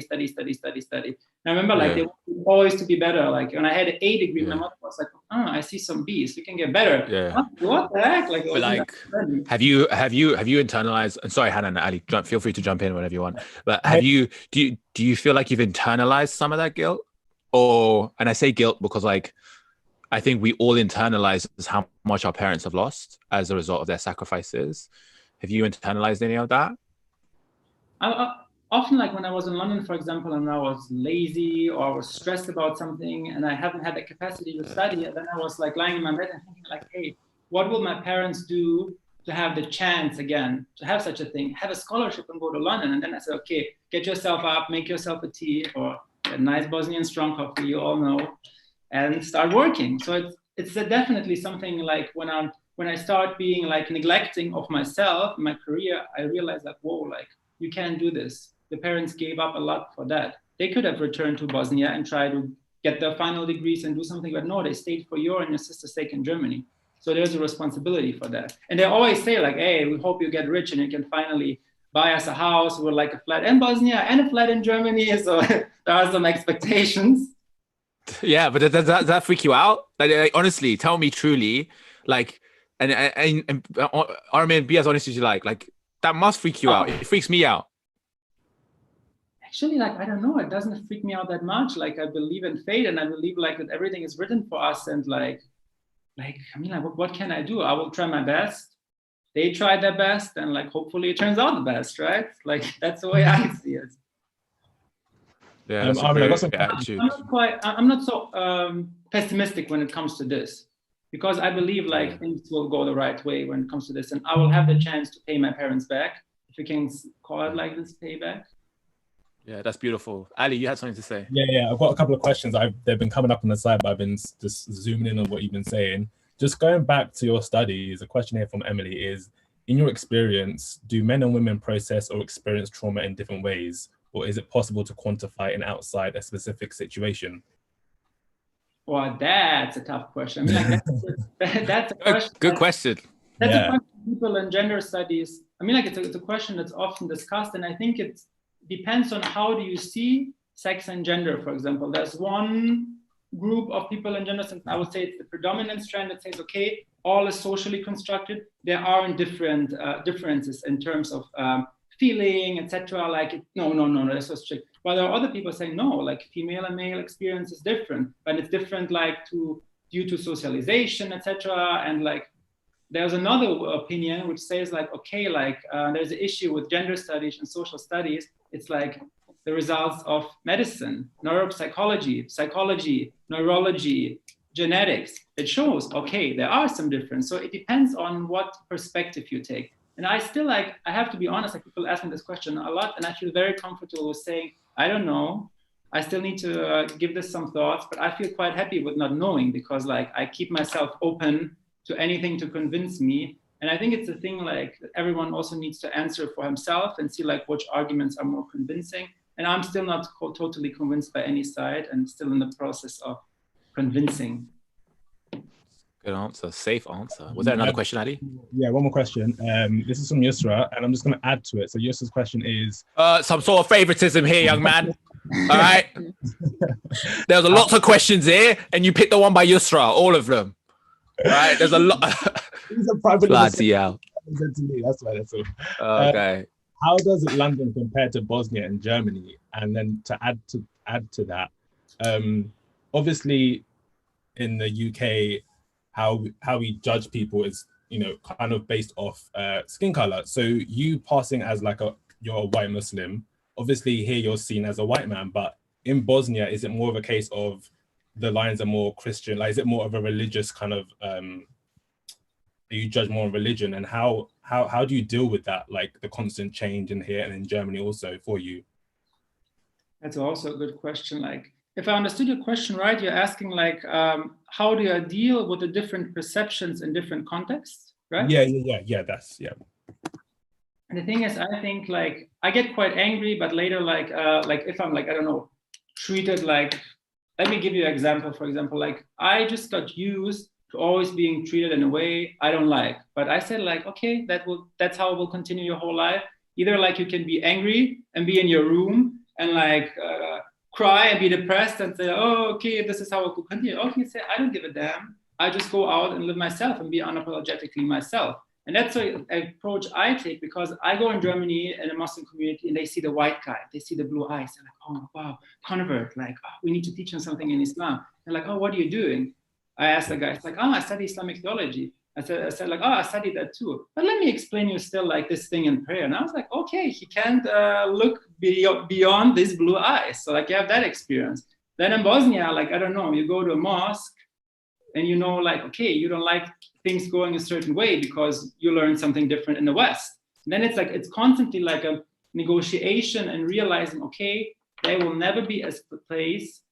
I remember like they wanted always to be better. Like when I had an A degree, my mother was like, I see some B's, we can get better. What the heck? Like, but like, have you internalized? And sorry, Hannah and Ali, feel free to jump in whenever you want. But do you feel like you've internalized some of that guilt? And I say guilt because like, I think we all internalize how much our parents have lost as a result of their sacrifices. Have you internalized any of that? Often, like when I was in London, for example, and I was lazy or I was stressed about something and I haven't had the capacity to study, and then I was like lying in my bed and thinking like, hey, what will my parents do to have the chance again, to have such a thing, have a scholarship and go to London? And then I said, okay, get yourself up, make yourself a tea or a nice Bosnian strong coffee, you all know, and start working. So it's definitely something like when I start being like neglecting of myself, my career, I realized like, whoa, like you can't do this. The parents gave up a lot for that. They could have returned to Bosnia and tried to get their final degrees and do something, but no, they stayed for your and your sister's sake in Germany. So there's a responsibility for that. And they always say like, hey, we hope you get rich and you can finally buy us a house with like a flat in Bosnia and a flat in Germany. So there are some expectations. Yeah, but does that freak you out? Like, honestly, tell me truly, like, and Armin, be as honest as you like that must freak you out. It freaks me out. Actually, like, I don't know, it doesn't freak me out that much. Like, I believe in fate, and I believe like that everything is written for us, and like I mean, like, what can I do? I will try my best. They tried their best, and like hopefully it turns out the best, right? Like, that's the way I see it. Yeah, that's Armin, I got some attitude. I'm not so pessimistic when it comes to this, because I believe like things will go the right way when it comes to this, and I will have the chance to pay my parents back, if you can call it like this, payback. Yeah, that's beautiful. Ali, you had something to say. Yeah, I've got a couple of questions. They've been coming up on the side, but I've been just zooming in on what you've been saying. Just going back to your studies, a question here from Emily is, in your experience, do men and women process or experience trauma in different ways? Or is it possible to quantify it outside a specific situation? Well, that's a tough question. I mean, like, that's a question. Good question. That's a question people in gender studies. I mean, like, it's a question that's often discussed, and I think it depends on how do you see sex and gender, for example. There's one group of people in gender, and I would say it's the predominant strand that says, okay, all is socially constructed. There are different differences in terms of feeling, etc. Like, no, that's so strict. While there are other people saying, no, like female and male experience is different, but it's different like due to socialization, etc. And like, there's another opinion which says like, okay, like there's an issue with gender studies and social studies. It's like the results of medicine, neuropsychology, psychology, neurology, genetics. It shows, okay, there are some differences. So it depends on what perspective you take. And I still I have to be honest, like people ask me this question a lot, and I feel very comfortable with saying, I don't know. I still need to give this some thoughts, but I feel quite happy with not knowing, because like I keep myself open to anything to convince me. And I think it's a thing like everyone also needs to answer for himself and see like which arguments are more convincing. And I'm still not totally convinced by any side, and still in the process of convincing. Good answer, safe answer. Was there another question, Ali? Yeah, one more question. This is from Yusra, and I'm just going to add to it. So Yusra's question is... some sort of favoritism here, young man. All right. There's a lot of questions here, and you picked the one by Yusra, all of them. All right, there's a lot. These are private. That's why that's all. Okay. How does London compare to Bosnia and Germany? And then to add to that, obviously in the UK, how we judge people is, you know, kind of based off skin color. So you passing as like you're a white Muslim, obviously here you're seen as a white man, but in Bosnia, is it more of a case of the lines are more Christian? Like, is it more of a religious kind of, you judge more on religion, and how do you deal with that? Like the constant change in here and in Germany also for you? That's also a good question. Like, if I understood your question right, you're asking like, how do I deal with the different perceptions in different contexts, right? Yeah. And the thing is, I think like, I get quite angry, but later like if I'm like, I don't know, treated like, let me give you an example. For example, like I just got used to always being treated in a way I don't like. But I said like, okay, that's how it will continue your whole life. Either like you can be angry and be in your room and like cry and be depressed and say, oh, okay, this is how it will continue. Okay, say, I don't give a damn. I just go out and live myself and be unapologetically myself. And that's the approach I take, because I go in Germany in a Muslim community and they see the white guy, they see the blue eyes. They're like, oh, wow, convert, like, oh, we need to teach him something in Islam. They're like, oh, what are you doing? I asked the guy, it's like, oh, I study Islamic theology. I said like, oh, I studied that too. But let me explain you still like this thing in prayer. And I was like, okay, he can't look beyond these blue eyes. So like you have that experience. Then in Bosnia, like, I don't know, you go to a mosque and you know, like, okay, you don't like things going a certain way because you learned something different in the West. And then it's like, it's constantly like a negotiation and realizing, okay, there will never be a place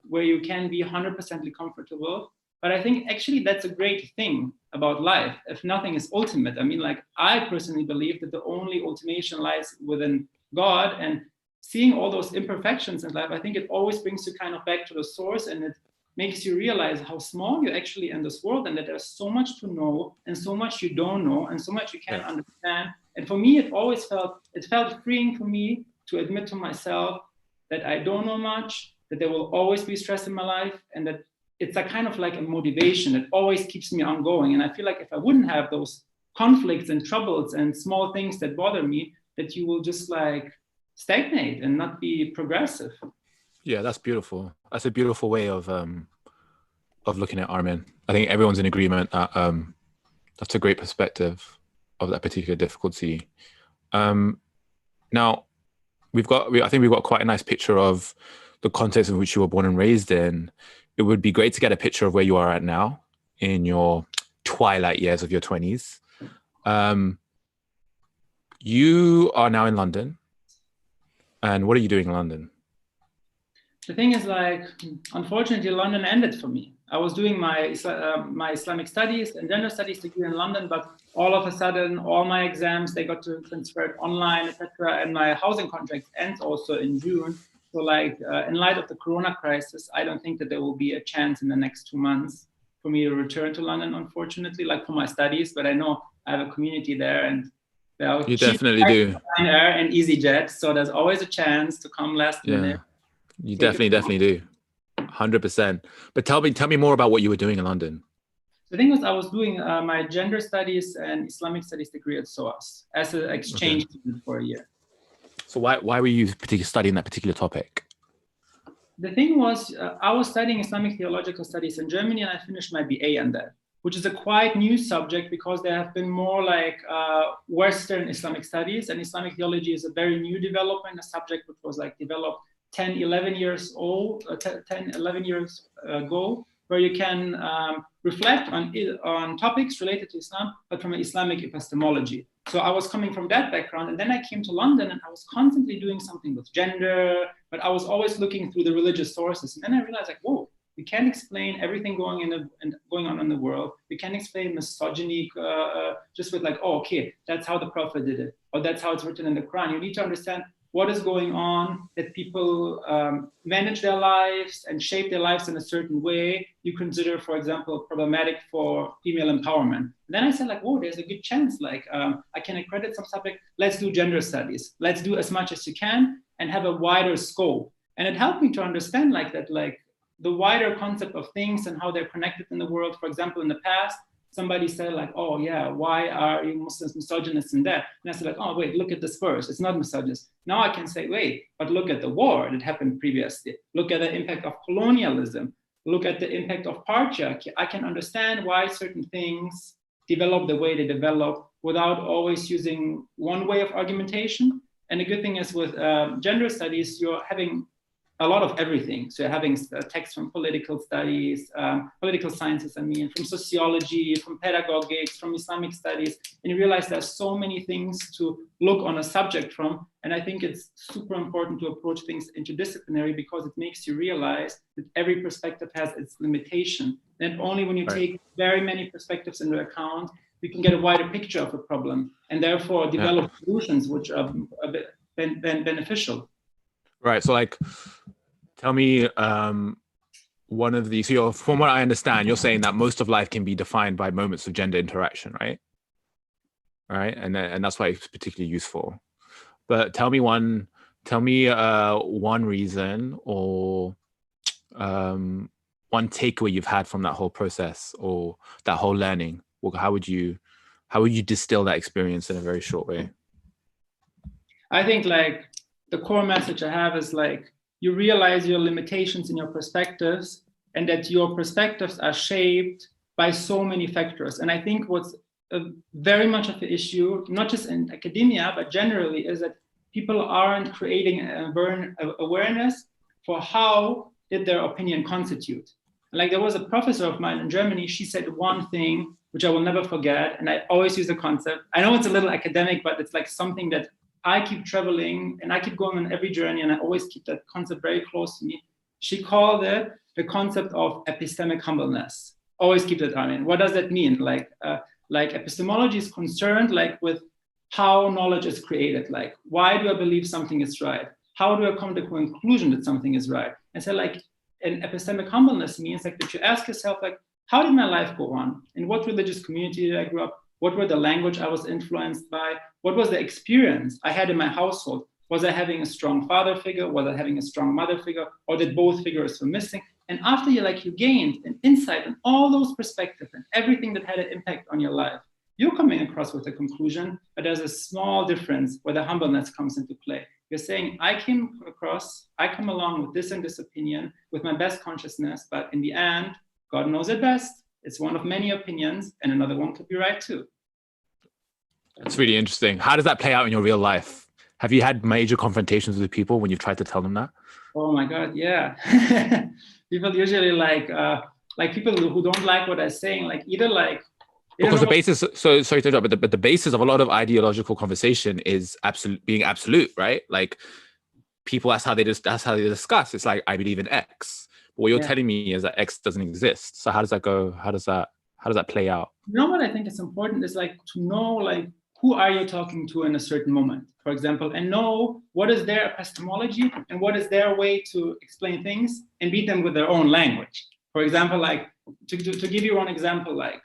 where you can be 100% comfortable. But I think actually that's a great thing about life, if nothing is ultimate. I mean, like, I personally believe that the only ultimation lies within God, and seeing all those imperfections in life, I think it always brings you kind of back to the source, and it makes you realize how small you're actually in this world, and that there's so much to know and so much you don't know and so much you can't understand. And for me, it felt freeing for me to admit to myself that I don't know much, that there will always be stress in my life, and that it's a kind of like a motivation that always keeps me on going. And I feel like if I wouldn't have those conflicts and troubles and small things that bother me, that you will just like stagnate and not be progressive. Yeah, that's beautiful. That's a beautiful way of looking at Armin. I think everyone's in agreement that that's a great perspective of that particular difficulty. Now, I think we've got quite a nice picture of the context in which you were born and raised in. It would be great to get a picture of where you are at now in your twilight years of your 20s. You are now in London. And what are you doing in London? The thing is, like, unfortunately, London ended for me. I was doing my Islamic studies and gender studies degree in London, but all of a sudden, all my exams, they got to transferred online, etc. And my housing contract ends also in June. So like, in light of the Corona crisis, I don't think that there will be a chance in the next 2 months for me to return to London, unfortunately, like for my studies. But I know I have a community there, and you definitely do. Air and EasyJet, so there's always a chance to come last minute. You definitely do, 100%. But tell me more about what you were doing in London. The thing was, I was doing my gender studies and Islamic studies degree at SOAS as an exchange student for a year. So why were you particularly studying that particular topic? The thing was, I was studying Islamic theological studies in Germany, and I finished my BA in that, which is a quite new subject because there have been more like Western Islamic studies, and Islamic theology is a very new development, a subject which was like developed 11 years ago, where you can reflect on topics related to Islam, but from an Islamic epistemology. So I was coming from that background, and then I came to London, and I was constantly doing something with gender, but I was always looking through the religious sources. And then I realized, like, whoa, we can't explain everything going on in the world. We can't explain misogyny just with like, oh, okay, that's how the Prophet did it, or that's how it's written in the Quran. You need to understand what is going on, that people manage their lives and shape their lives in a certain way you consider, for example, problematic for female empowerment. And then I said, like, whoa, there's a good chance, like, I can accredit some subject. Let's do gender studies. Let's do as much as you can and have a wider scope. And it helped me to understand like that, like the wider concept of things and how they're connected in the world. For example, in the past, somebody said like, oh yeah, why are you Muslims misogynist in that? And I said like, oh wait, look at this verse, it's not misogynist. Now I can say, wait, but look at the war that happened previously. Look at the impact of colonialism. Look at the impact of patriarchy. I can understand why certain things develop the way they develop without always using one way of argumentation. And the good thing is with gender studies, you're having a lot of everything. So you're having texts from political studies, political sciences, I mean, from sociology, from pedagogics, from Islamic studies, and you realize there's so many things to look on a subject from. And I think it's super important to approach things interdisciplinary because it makes you realize that every perspective has its limitation. And only when you take very many perspectives into account, you can get a wider picture of a problem and therefore develop solutions which are a bit beneficial. Right. So like, tell me one of these, so from what I understand, you're saying that most of life can be defined by moments of gender interaction, right? Right. And that's why it's particularly useful. But tell me one reason or one takeaway you've had from that whole process or that whole learning. Well, how would you distill that experience in a very short way? I think like the core message I have is like, you realize your limitations in your perspectives and that your perspectives are shaped by so many factors. And I think what's very much of the issue, not just in academia, but generally, is that people aren't creating awareness for how did their opinion constitute. Like there was a professor of mine in Germany, she said one thing, which I will never forget. And I always use the concept. I know it's a little academic, but it's like something that I keep traveling and I keep going on every journey, and I always keep that concept very close to me. She called it the concept of epistemic humbleness. Always keep that, Armin. What does that mean? Like epistemology is concerned like with how knowledge is created. Like, why do I believe something is right? How do I come to the conclusion that something is right? And so like, and epistemic humbleness means like that you ask yourself, like, how did my life go on? In what religious community did I grow up? What were the language I was influenced by? What was the experience I had in my household? Was I having a strong father figure? Was I having a strong mother figure? Or did both figures were missing? And after you gained an insight on all those perspectives and everything that had an impact on your life, you're coming across with a conclusion, but there's a small difference where the humbleness comes into play. You're saying, I come along with this and this opinion with my best consciousness, but in the end, God knows it best. It's one of many opinions, and another one could be right too. That's really interesting. How does that play out in your real life? Have you had major confrontations with people when you've tried to tell them that? Oh my God, yeah. People usually like people who don't like what I'm saying, like either like, because the basis, so sorry to interrupt, but the basis of a lot of ideological conversation is being absolute, right? Like people, that's how they discuss. It's like, I believe in X. But what you're telling me is that X doesn't exist. So how does that go? How does that play out? You know what I think is important is like to know like who are you talking to in a certain moment, for example, and know what is their epistemology and what is their way to explain things and beat them with their own language. For example, like to give you one example, like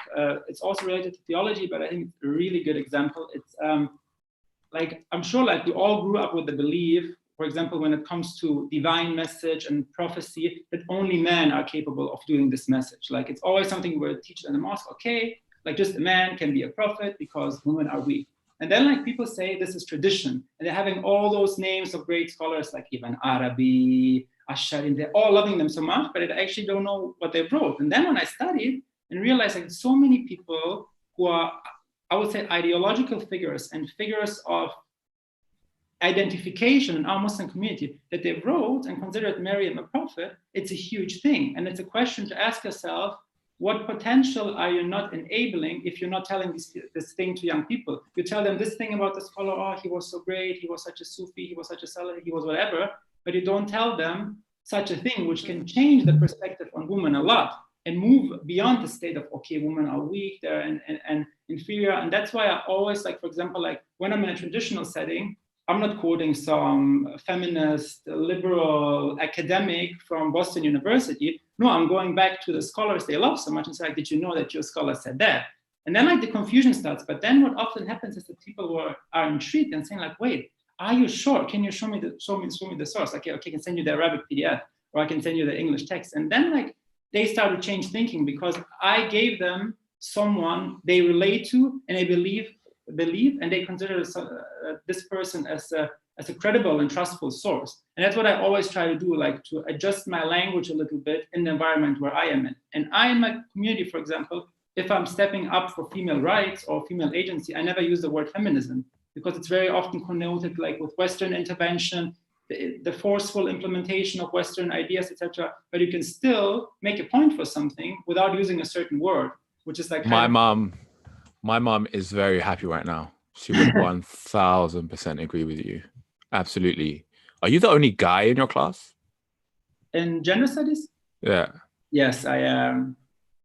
it's also related to theology, but I think it's a really good example. It's like, I'm sure like we all grew up with the belief, for example, when it comes to divine message and prophecy, that only men are capable of doing this message. Like it's always something where teach in the mosque, okay, like just a man can be a prophet because women are weak. And then like people say this is tradition, and they're having all those names of great scholars like Ibn Arabi, Ashari, they're all loving them so much, but I actually don't know what they wrote. And then when I studied and realized like so many people who are, I would say, ideological figures and figures of identification in our Muslim community that they wrote and considered Maryam a prophet, it's a huge thing. And it's a question to ask yourself, what potential are you not enabling if you're not telling this thing to young people? You tell them this thing about the scholar, oh, he was so great, he was such a Sufi, he was such a Salafi, he was whatever, but you don't tell them such a thing which can change the perspective on women a lot and move beyond the state of, okay, women are weak, they're and inferior. And that's why I always, like, for example, like when I'm in a traditional setting, I'm not quoting some feminist, liberal academic from Boston University. No, I'm going back to the scholars they love so much and say, like, did you know that your scholar said that? And then like the confusion starts. But then what often happens is that people who are intrigued and saying like, wait, are you sure? Can you show me the source? Okay, I can send you the Arabic PDF, or I can send you the English text. And then like they start to change thinking because I gave them someone they relate to and they believe, and they consider this person as a credible and trustful source. And that's what I always try to do, like to adjust my language a little bit in the environment where I am in. And I, in my community, for example, if I'm stepping up for female rights or female agency, I never use the word feminism because it's very often connoted like with Western intervention, the forceful implementation of Western ideas, etc. But you can still make a point for something without using a certain word, which is like my mom is very happy right now. She would 1000% agree with you. Absolutely. Are you the only guy in your class? In gender studies? Yeah. Yes, I am.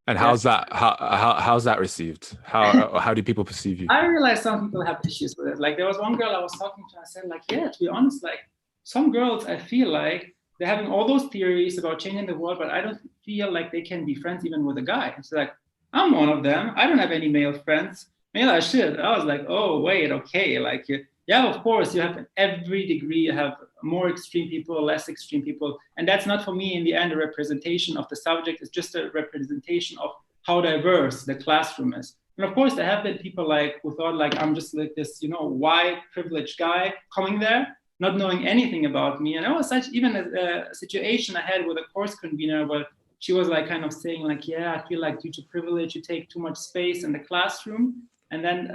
And how's that? How's that received? How do people perceive you? I realize some people have issues with it. Like there was one girl I was talking to. I said, like, yeah, to be honest, like some girls, I feel like they're having all those theories about changing the world, but I don't feel like they can be friends even with a guy. It's like, I'm one of them. I don't have any male friends. Maybe I should. I was like, oh, wait, okay. Like, yeah, of course, you have in every degree, you have more extreme people, less extreme people. And that's not for me in the end a representation of the subject. It's just a representation of how diverse the classroom is. And of course, there have been people like who thought like, I'm just like this, white privileged guy coming there, not knowing anything about me. And it was such even a situation I had with a course convener where she was like kind of saying like, yeah, I feel like due to privilege, you take too much space in the classroom. And then,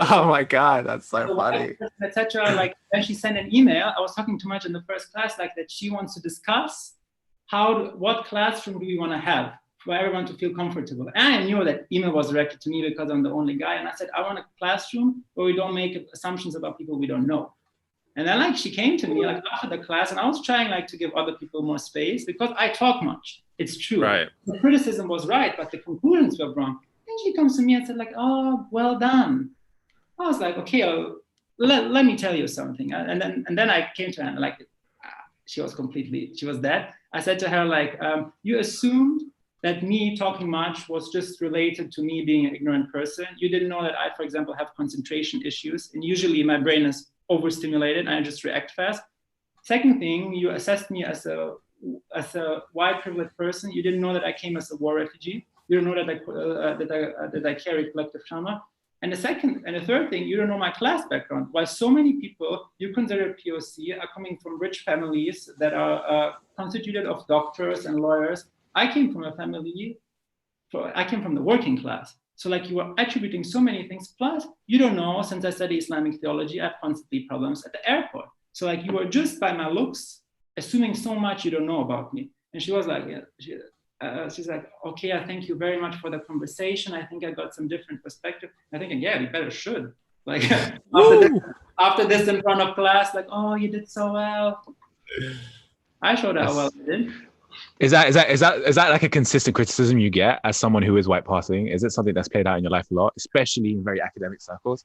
oh my God, that's so funny. Etc. Like then she sent an email. I was talking too much in the first class, like that she wants to discuss what classroom do we want to have for everyone to feel comfortable. And I knew that email was directed to me because I'm the only guy. And I said, I want a classroom where we don't make assumptions about people we don't know. And then like she came to me like after the class, and I was trying like to give other people more space because I talk much. It's true. Right. The criticism was right, but the conclusions were wrong. And she comes to me and said like, oh, well done. I was like, okay, let me tell you something. And then I came to her and like, she was dead. I said to her, like, you assumed that me talking much was just related to me being an ignorant person. You didn't know that I, for example, have concentration issues. And usually my brain is overstimulated and I just react fast. Second thing, you assessed me as a white privileged person. You didn't know that I came as a war refugee. You don't know that I carry collective trauma. And the third thing, you don't know my class background. While so many people you consider POC are coming from rich families that are constituted of doctors and lawyers, I came from a family, I came from the working class. So like you are attributing so many things. Plus, you don't know, since I study Islamic theology, I have constantly problems at the airport. So like you are just by my looks, assuming so much you don't know about me. And she was like, yeah, she's like, okay, I thank you very much for the conversation. I think I got some different perspective. I think, yeah, you better should. Like after this in front of class, like, oh, you did so well. I showed how well I did. Is that like a consistent criticism you get as someone who is white passing? Is it something that's played out in your life a lot, especially in very academic circles?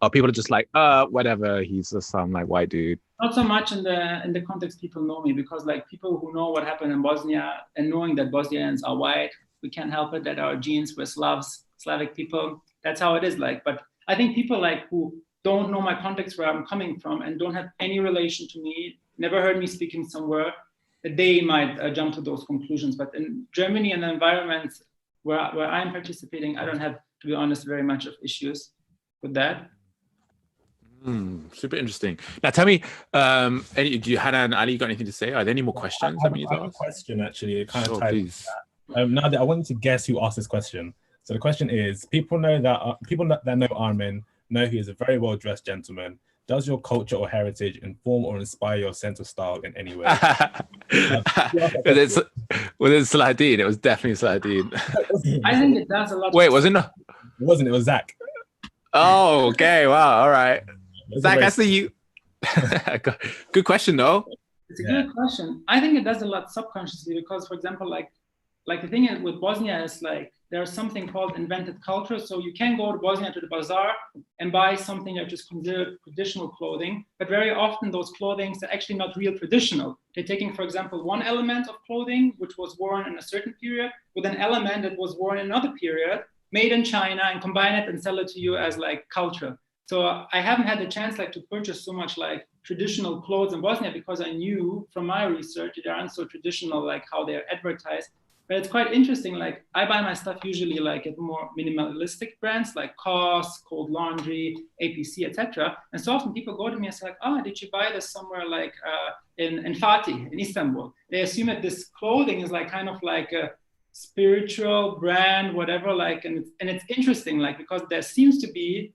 Are people just like, whatever, he's just some like white dude? Not so much in the context people know me, because like people who know what happened in Bosnia and knowing that Bosnians are white, we can't help it that our genes were Slavic people. That's how it is like. But I think people like who don't know my context, where I'm coming from, and don't have any relation to me, never heard me speaking somewhere, they might jump to those conclusions. But in Germany and the environment where I'm participating, I don't have, to be honest, very much of issues with that. Super interesting. Now tell me, do you, Hannah and Ali, got anything to say? Are there any more questions? I have a question actually. It kind of ties into that. Nadir, I want you to guess who asked this question. So the question is: people that know Armin know he is a very well-dressed gentleman. Does your culture or heritage inform or inspire your sense of style in any way? It's Saladin. It was definitely Saladin. I think it does a lot. Wait, wasn't it? It wasn't. It was Zach. Oh, okay. Wow. All right. Zach, I see you. Good question, though. It's a good question. I think it does a lot subconsciously because, for example, like the thing is with Bosnia is like there's something called invented culture. So you can go to Bosnia to the bazaar and buy something that is considered traditional clothing, but very often those clothing are actually not real traditional. They're taking, for example, one element of clothing which was worn in a certain period with an element that was worn in another period, made in China, and combine it and sell it to you as like culture. So I haven't had the chance like to purchase so much like traditional clothes in Bosnia because I knew from my research they aren't so traditional like how they're advertised. But it's quite interesting. Like I buy my stuff usually like at more minimalistic brands like COS, Cold Laundry, APC, etc. And so often people go to me and say like, oh, did you buy this somewhere like in Fatih, in Istanbul? They assume that this clothing is like kind of like a spiritual brand, whatever. Like, and it's interesting, like because there seems to be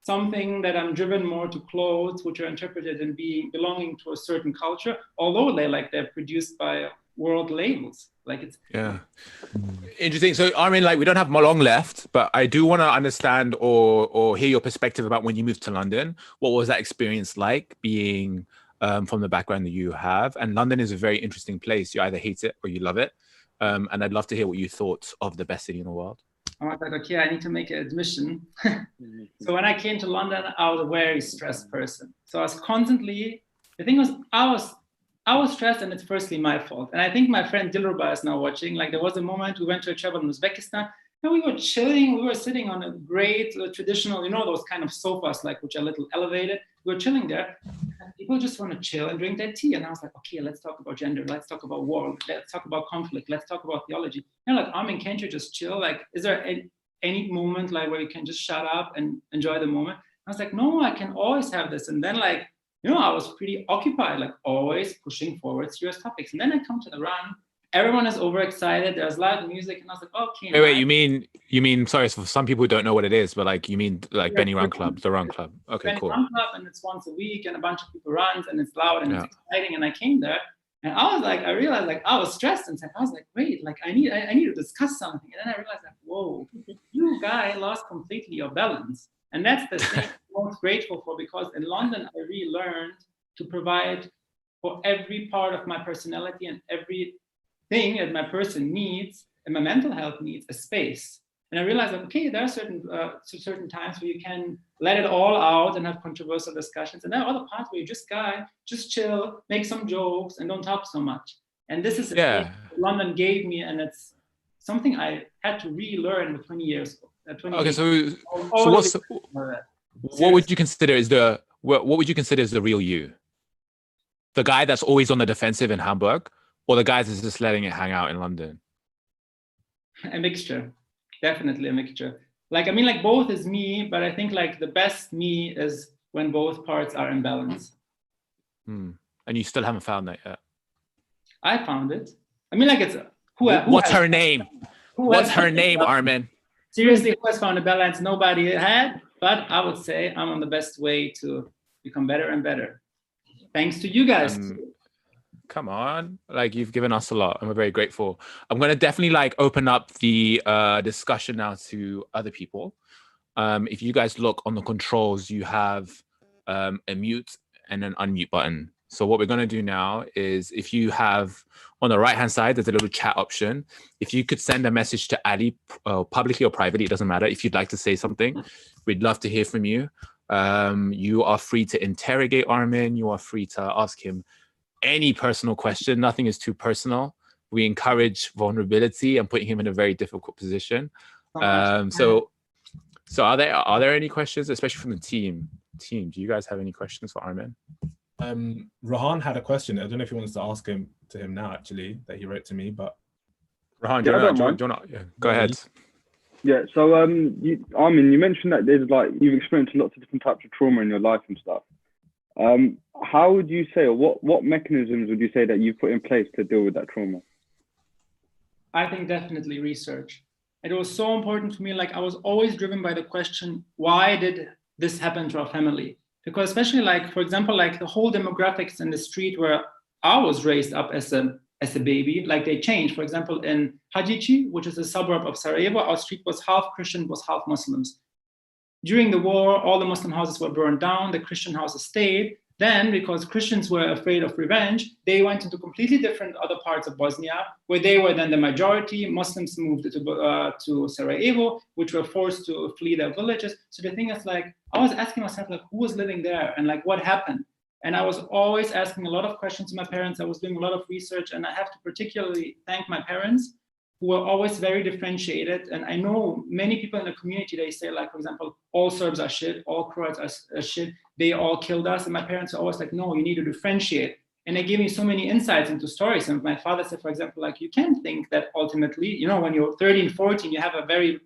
something that I'm driven more to clothes, which are interpreted in belonging to a certain culture, although they're produced by world labels. Like it's interesting. So Armin, like we don't have long left, but I do want to understand or hear your perspective about when you moved to London. What was that experience like being from the background that you have? And London is a very interesting place. You either hate it or you love it. And I'd love to hear what you thought of the best city in the world. I was like, okay, I need to make an admission. So when I came to London, I was a very stressed person. So I was constantly, the thing was, I was stressed, and it's firstly my fault. And I think my friend Dilruba is now watching. Like there was a moment we went to a travel in Uzbekistan, and we were chilling. We were sitting on a great traditional, you know, those kind of sofas, like which are a little elevated. We were chilling there. And people just want to chill and drink their tea. And I was like, okay, let's talk about gender. Let's talk about war. Let's talk about conflict. Let's talk about theology. And like, Armin, can't you just chill? Like, is there any moment like where you can just shut up and enjoy the moment? I was like, no, I can always have this. And then like, you know, I was pretty occupied, like always pushing forward serious topics. And then I come to the run. Everyone is overexcited. There's loud music, and I was like, okay. Wait, you mean? Sorry, for some people who don't know what it is, but like you mean like BENI Run Club, the Run Club. Okay, BENI cool. Run Club, and it's once a week, and a bunch of people runs, and it's loud and it's exciting. And I came there, and I was like, I realized like I was stressed inside. I was like, wait, like I need to discuss something. And then I realized like, whoa, you guy lost completely your balance. And that's the thing I'm most grateful for, because in London I really learned to provide for every part of my personality and every thing that my person needs and my mental health needs a space. And I realized that, okay, there are certain times where you can let it all out and have controversial discussions. And there are other parts where you just chill, make some jokes, and don't talk so much. And this is a Yeah. thing London gave me, and it's something I had to relearn with 20 years. 20 Okay, years. so what would you consider is what would you consider is the real you? The guy that's always on the defensive in Hamburg, or the guy that's just letting it hang out in London? A mixture, definitely a mixture. Like, I mean, like both is me, but I think like the best me is when both parts are in balance. And you still haven't found that yet? I found it. I mean, like it's what's her name? What's her name, Armin? Seriously, who has found a balance? Nobody had, but I would say I'm on the best way to become better and better. Thanks to you guys. Come on, like you've given us a lot and we're very grateful. I'm going to definitely like open up the discussion now to other people. If you guys look on the controls, you have a mute and an unmute button. So what we're going to do now is, if you have on the right hand side, there's a little chat option. If you could send a message to Ali publicly or privately, it doesn't matter. If you'd like to say something, we'd love to hear from you. You are free to interrogate Armin. You are free to ask him any personal question. Nothing is too personal. We encourage vulnerability and putting him in a very difficult position. So are there any questions, especially from the team? Do you guys have any questions for Armin? Rohan had a question. I don't know if he wants to ask him to him now, actually, that he wrote to me, but Rohan, go ahead. Yeah, so Armin, you mentioned that there's like, you've experienced lots of different types of trauma in your life and stuff. How would you say, or what mechanisms would you say that you've put in place to deal with that trauma? I think definitely research. It was so important to me. Like, I was always driven by the question, why did this happen to our family? Because especially like, for example, like the whole demographics in the street where I was raised up as a baby, like they changed. For example, in Begić, which is a suburb of Sarajevo, our street was half Christian, was half Muslims. During the war, all the Muslim houses were burned down, the Christian houses stayed. Then, because Christians were afraid of revenge, they went into completely different other parts of Bosnia, where they were then the majority. Muslims moved to Sarajevo, which were forced to flee their villages. So the thing is, like, I was asking myself, like, who was living there and like what happened? And I was always asking a lot of questions to my parents. I was doing a lot of research, and I have to particularly thank my parents, who were always very differentiated. And I know many people in the community, they say, like, for example, all Serbs are shit, all Croats are shit, they all killed us. And my parents are always like, no, you need to differentiate. And they gave me so many insights into stories. And my father said, for example, like, you can think that ultimately, you know, when you're 13, 14, you have a very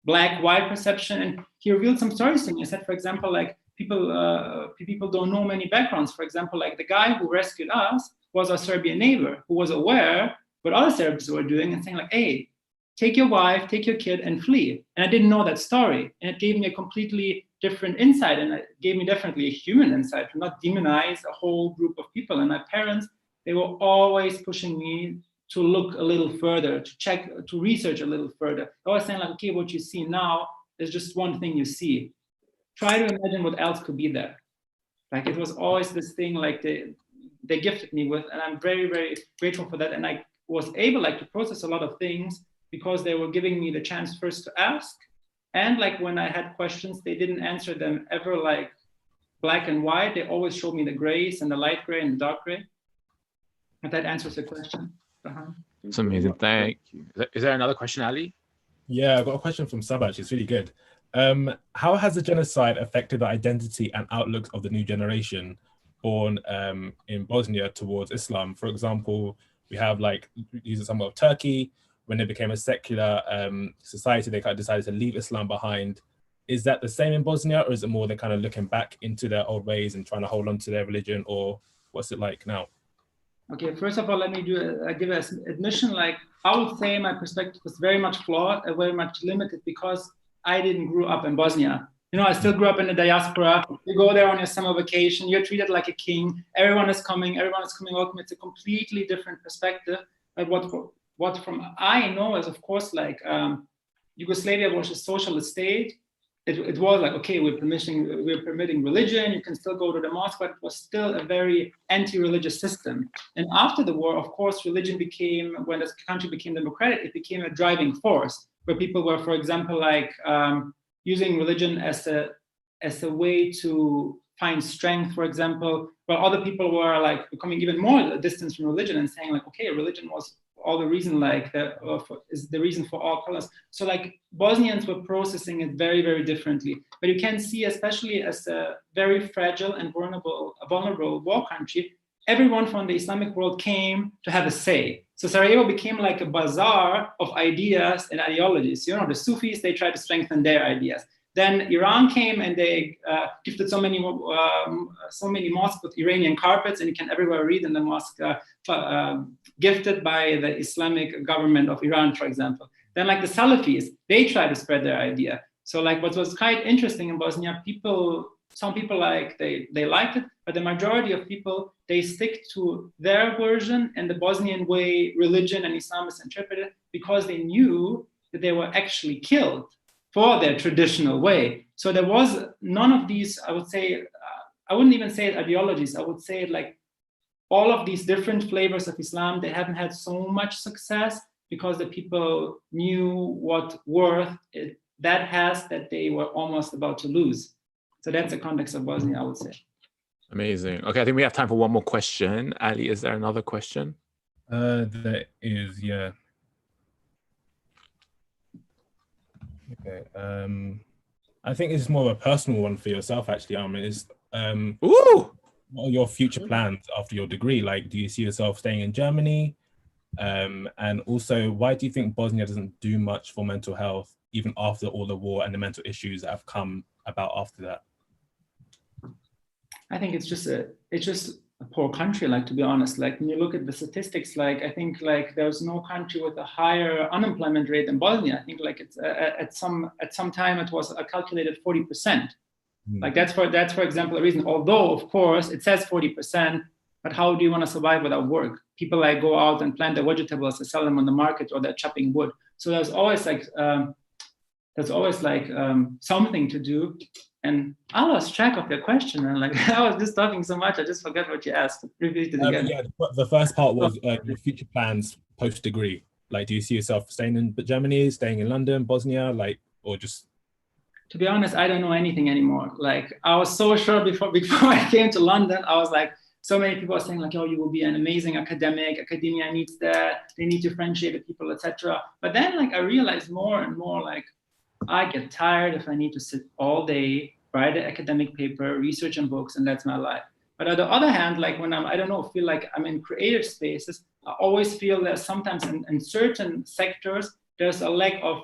black-white perception. And he revealed some stories to me. He said, for example, like, people don't know many backgrounds. For example, like the guy who rescued us was our Serbian neighbor, who was aware what other Serbs were doing and saying like, hey, take your wife, take your kid and flee. And I didn't know that story. And it gave me a completely different insight. And it gave me definitely a human insight to not demonize a whole group of people. And my parents, they were always pushing me to look a little further, to check, to research a little further. I was saying like, okay, what you see now is just one thing you see. Try to imagine what else could be there. Like, it was always this thing like they gifted me with, and I'm very, very grateful for that. And I was able like to process a lot of things because they were giving me the chance first to ask. And like when I had questions, they didn't answer them ever like black and white. They always showed me the grays and the light gray and the dark gray. If that answers the question. That's amazing. Thank you. Is there another question, Ali? Yeah, I've got a question from Sabach. It's really good. How has the genocide affected the identity and outlooks of the new generation born in Bosnia towards Islam? For example, we have like using some of Turkey, when they became a secular society, they kind of decided to leave Islam behind. Is that the same in Bosnia, or is it more than kind of looking back into their old ways and trying to hold on to their religion, or what's it like now? Okay, first of all, let me give an admission. Like, I would say my perspective is very much flawed and very much limited because I didn't grow up in Bosnia. You know, I still grew up in the diaspora. You go there on your summer vacation, you're treated like a king. Everyone is coming welcome. It's a completely different perspective. But what from I know is, of course, like Yugoslavia was a socialist state. It was like, okay, we're permitting religion. You can still go to the mosque, but it was still a very anti-religious system. And after the war, of course, religion became, when the country became democratic, it became a driving force where people were, for example, like using religion as a way to find strength, for example, while other people were like becoming even more distant from religion and saying like, okay, religion was all the reason, like is the reason for all problems. So like Bosnians were processing it very, very differently. But you can see, especially as a very fragile and vulnerable war country, everyone from the Islamic world came to have a say. So Sarajevo became like a bazaar of ideas and ideologies. You know, the Sufis, they tried to strengthen their ideas. Then Iran came and they gifted so many mosques with Iranian carpets, and you can everywhere read in the mosque gifted by the Islamic government of Iran, for example. Then like the Salafis, they try to spread their idea. So like what was quite interesting in Bosnia, some people like they liked it, but the majority of people, they stick to their version and the Bosnian way religion and Islam is interpreted, because they knew that they were actually killed for their traditional way. So there was none of these, I would say, I wouldn't even say it ideologies, I would say it like all of these different flavors of Islam, they haven't had so much success because the people knew what worth that has that they were almost about to lose. So that's the context of Bosnia, I would say. Amazing. Okay, I think we have time for one more question. Ali, is there another question? There is, yeah. Okay. I think it's more of a personal one for yourself, actually, Armin. Is Ooh! What are your future plans after your degree? Like, do you see yourself staying in Germany? And also, why do you think Bosnia doesn't do much for mental health, even after all the war and the mental issues that have come about after that? I think it's just a poor country, like, to be honest. Like, when you look at the statistics, like, I think like there's no country with a higher unemployment rate than Bosnia. I think like it's at some time it was calculated 40%. Like that's for example a reason. Although of course it says 40%, but how do you want to survive without work? People like go out and plant their vegetables and sell them on the market, or they're chopping wood. So there's always like something to do. And I lost track of your question, and like I was just talking so much, I just forgot what you asked. Repeat it again. Yeah, the first part was your future plans post degree. Like, do you see yourself staying in Germany, staying in London, Bosnia, like, or just? To be honest, I don't know anything anymore. Like, I was so sure before I came to London. I was like, so many people are saying like, oh, you will be an amazing academic. Academia needs that. They need to differentiate the people, etc. But then like I realized more and more like, I get tired if I need to sit all day, write an academic paper, research on books, and that's my life. But on the other hand, like when feel like I'm in creative spaces, I always feel that sometimes in certain sectors, there's a lack of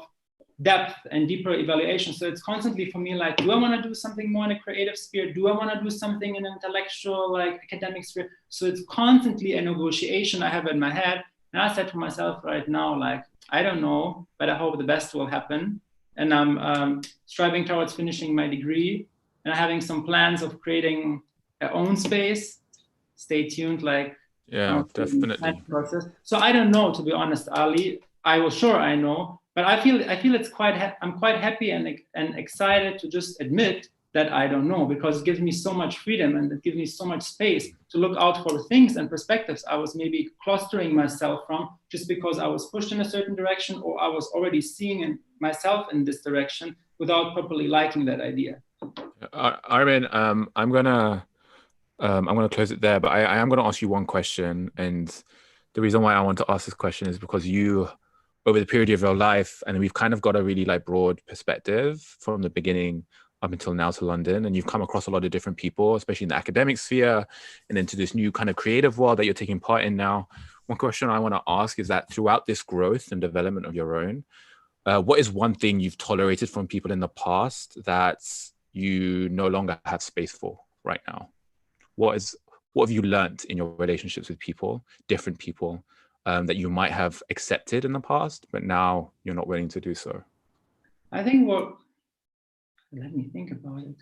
depth and deeper evaluation. So it's constantly for me like, do I want to do something more in a creative sphere? Do I want to do something in an intellectual, like academic sphere? So it's constantly a negotiation I have in my head. And I said to myself right now, like, I don't know, but I hope the best will happen. And I'm striving towards finishing my degree and having some plans of creating our own space. Stay tuned, like, yeah, definitely. Process. So I don't know, to be honest, Ali. I know, but I feel it's I'm quite happy and excited to just admit that I don't know, because it gives me so much freedom and it gives me so much space to look out for things and perspectives I was maybe clustering myself from just because I was pushed in a certain direction, or I was already seeing myself in this direction without properly liking that idea. Armin, I'm gonna close it there, but I am gonna ask you one question, and the reason why I want to ask this question is because you, over the period of your life, and we've kind of got a really like broad perspective from the beginning up until now to London, and you've come across a lot of different people, especially in the academic sphere, and into this new kind of creative world that you're taking part in now. One question I want to ask is that throughout this growth and development of your own, what is one thing you've tolerated from people in the past that you no longer have space for right now? What have you learned in your relationships with people, different people, that you might have accepted in the past, but now you're not willing to do so? I think let me think about it.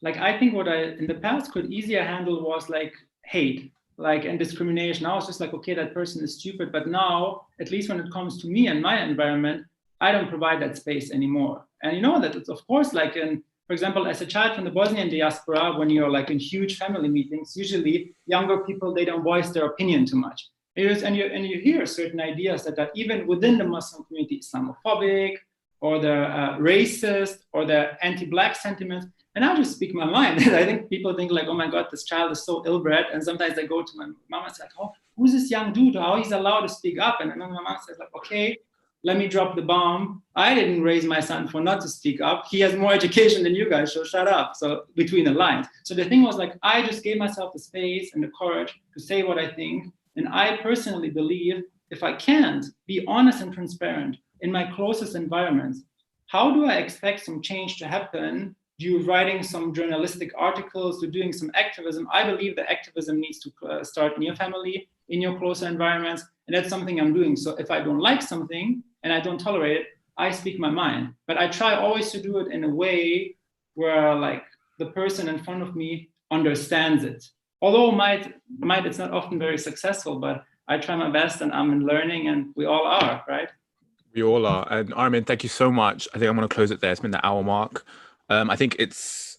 Like, I think what I, in the past, could easier handle was like hate, like, and discrimination. I was just like, okay, that person is stupid. But now, at least when it comes to me and my environment, I don't provide that space anymore. And you know that it's, of course, like for example, as a child from the Bosnian diaspora, when you're like in huge family meetings, usually younger people, they don't voice their opinion too much. And you hear certain ideas that are even within the Muslim community Islamophobic, or they're racist, or they're anti-Black sentiments. and I'll just speak my mind. And I think people think like, oh my God, this child is so ill-bred. And sometimes they go to my mom and say, oh, who's this young dude? How he's allowed to speak up? And then my mom says like, okay, let me drop the bomb. I didn't raise my son for not to speak up. He has more education than you guys, so shut up. So between the lines. So the thing was like, I just gave myself the space and the courage to say what I think. And I personally believe if I can't be honest and transparent in my closest environments, how do I expect some change to happen? You writing some journalistic articles, to doing some activism. I believe that activism needs to start in your family, in your closer environments, and that's something I'm doing. So if I don't like something and I don't tolerate it, I speak my mind. But I try always to do it in a way where like the person in front of me understands it. Although it's not often very successful, but I try my best and I'm learning, and we all are, right? We all are. And Armin, thank you so much. I think I'm going to close it there. It's been the hour mark. I think it's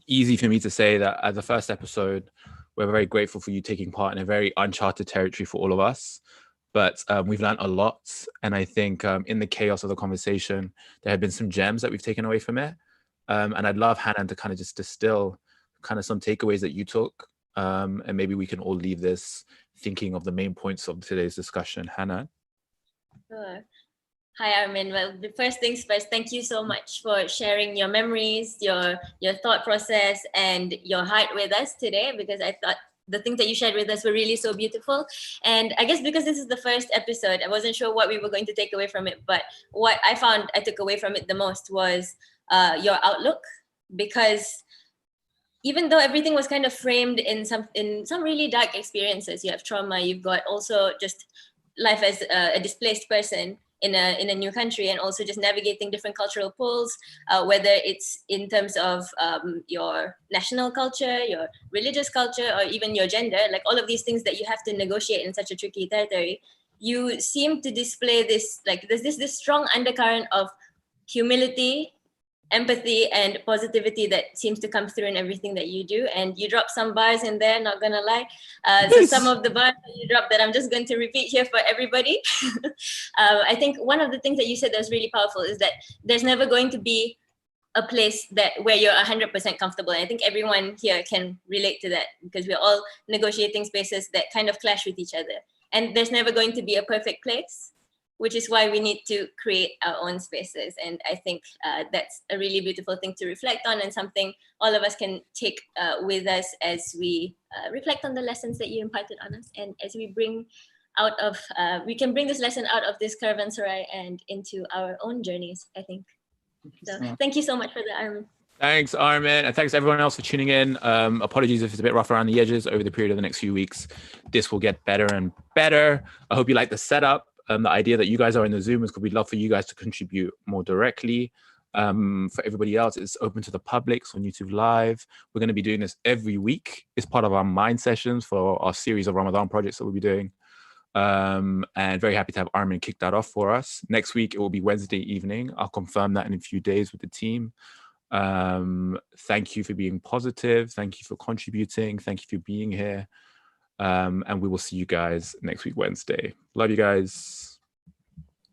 easy for me to say that as the first episode, we're very grateful for you taking part in a very uncharted territory for all of us. But we've learned a lot. And I think in the chaos of the conversation, there have been some gems that we've taken away from it. And I'd love Hanan to kind of just distill kind of some takeaways that you took. And maybe we can all leave this thinking of the main points of today's discussion. Hanan? Sure. Hi, Armin. Well, the first things first, thank you so much for sharing your memories, your thought process, and your heart with us today, because I thought the things that you shared with us were really so beautiful. And I guess because this is the first episode, I wasn't sure what we were going to take away from it, but what I found I took away from it the most was your outlook, because even though everything was kind of framed in some really dark experiences, you have trauma, you've got also just life as a displaced person in a new country, and also just navigating different cultural pulls, whether it's in terms of your national culture, your religious culture, or even your gender, like all of these things that you have to negotiate in such a tricky territory. You seem to display this, like there's this strong undercurrent of humility, empathy, and positivity that seems to come through in everything that you do. And you drop some bars in there, not gonna lie. So some of the bars that you dropped that I'm just going to repeat here for everybody. I think one of the things that you said that was really powerful is that there's never going to be a place where you're 100% comfortable. And I think everyone here can relate to that, because we're all negotiating spaces that kind of clash with each other. And there's never going to be a perfect place, which is why we need to create our own spaces. And I think that's a really beautiful thing to reflect on, and something all of us can take with us as we reflect on the lessons that you imparted on us, and as we bring out of, we can bring this lesson out of this Caravanserai and into our own journeys, I think. So thank you so much for that, Armin. Thanks, Armin, and thanks everyone else for tuning in. Apologies if it's a bit rough around the edges over the period of the next few weeks. This will get better and better. I hope you like the setup. The idea that you guys are in the Zoom is because we'd love for you guys to contribute more directly. For everybody else, it's open to the public, so on YouTube Live. We're going to be doing this every week. It's part of our mind sessions for our series of Ramadan projects that we'll be doing. And very happy to have Armin kick that off for us. Next week, it will be Wednesday evening. I'll confirm that in a few days with the team. Thank you for being positive. Thank you for contributing. Thank you for being here. And we will see you guys next week, Wednesday. Love you guys.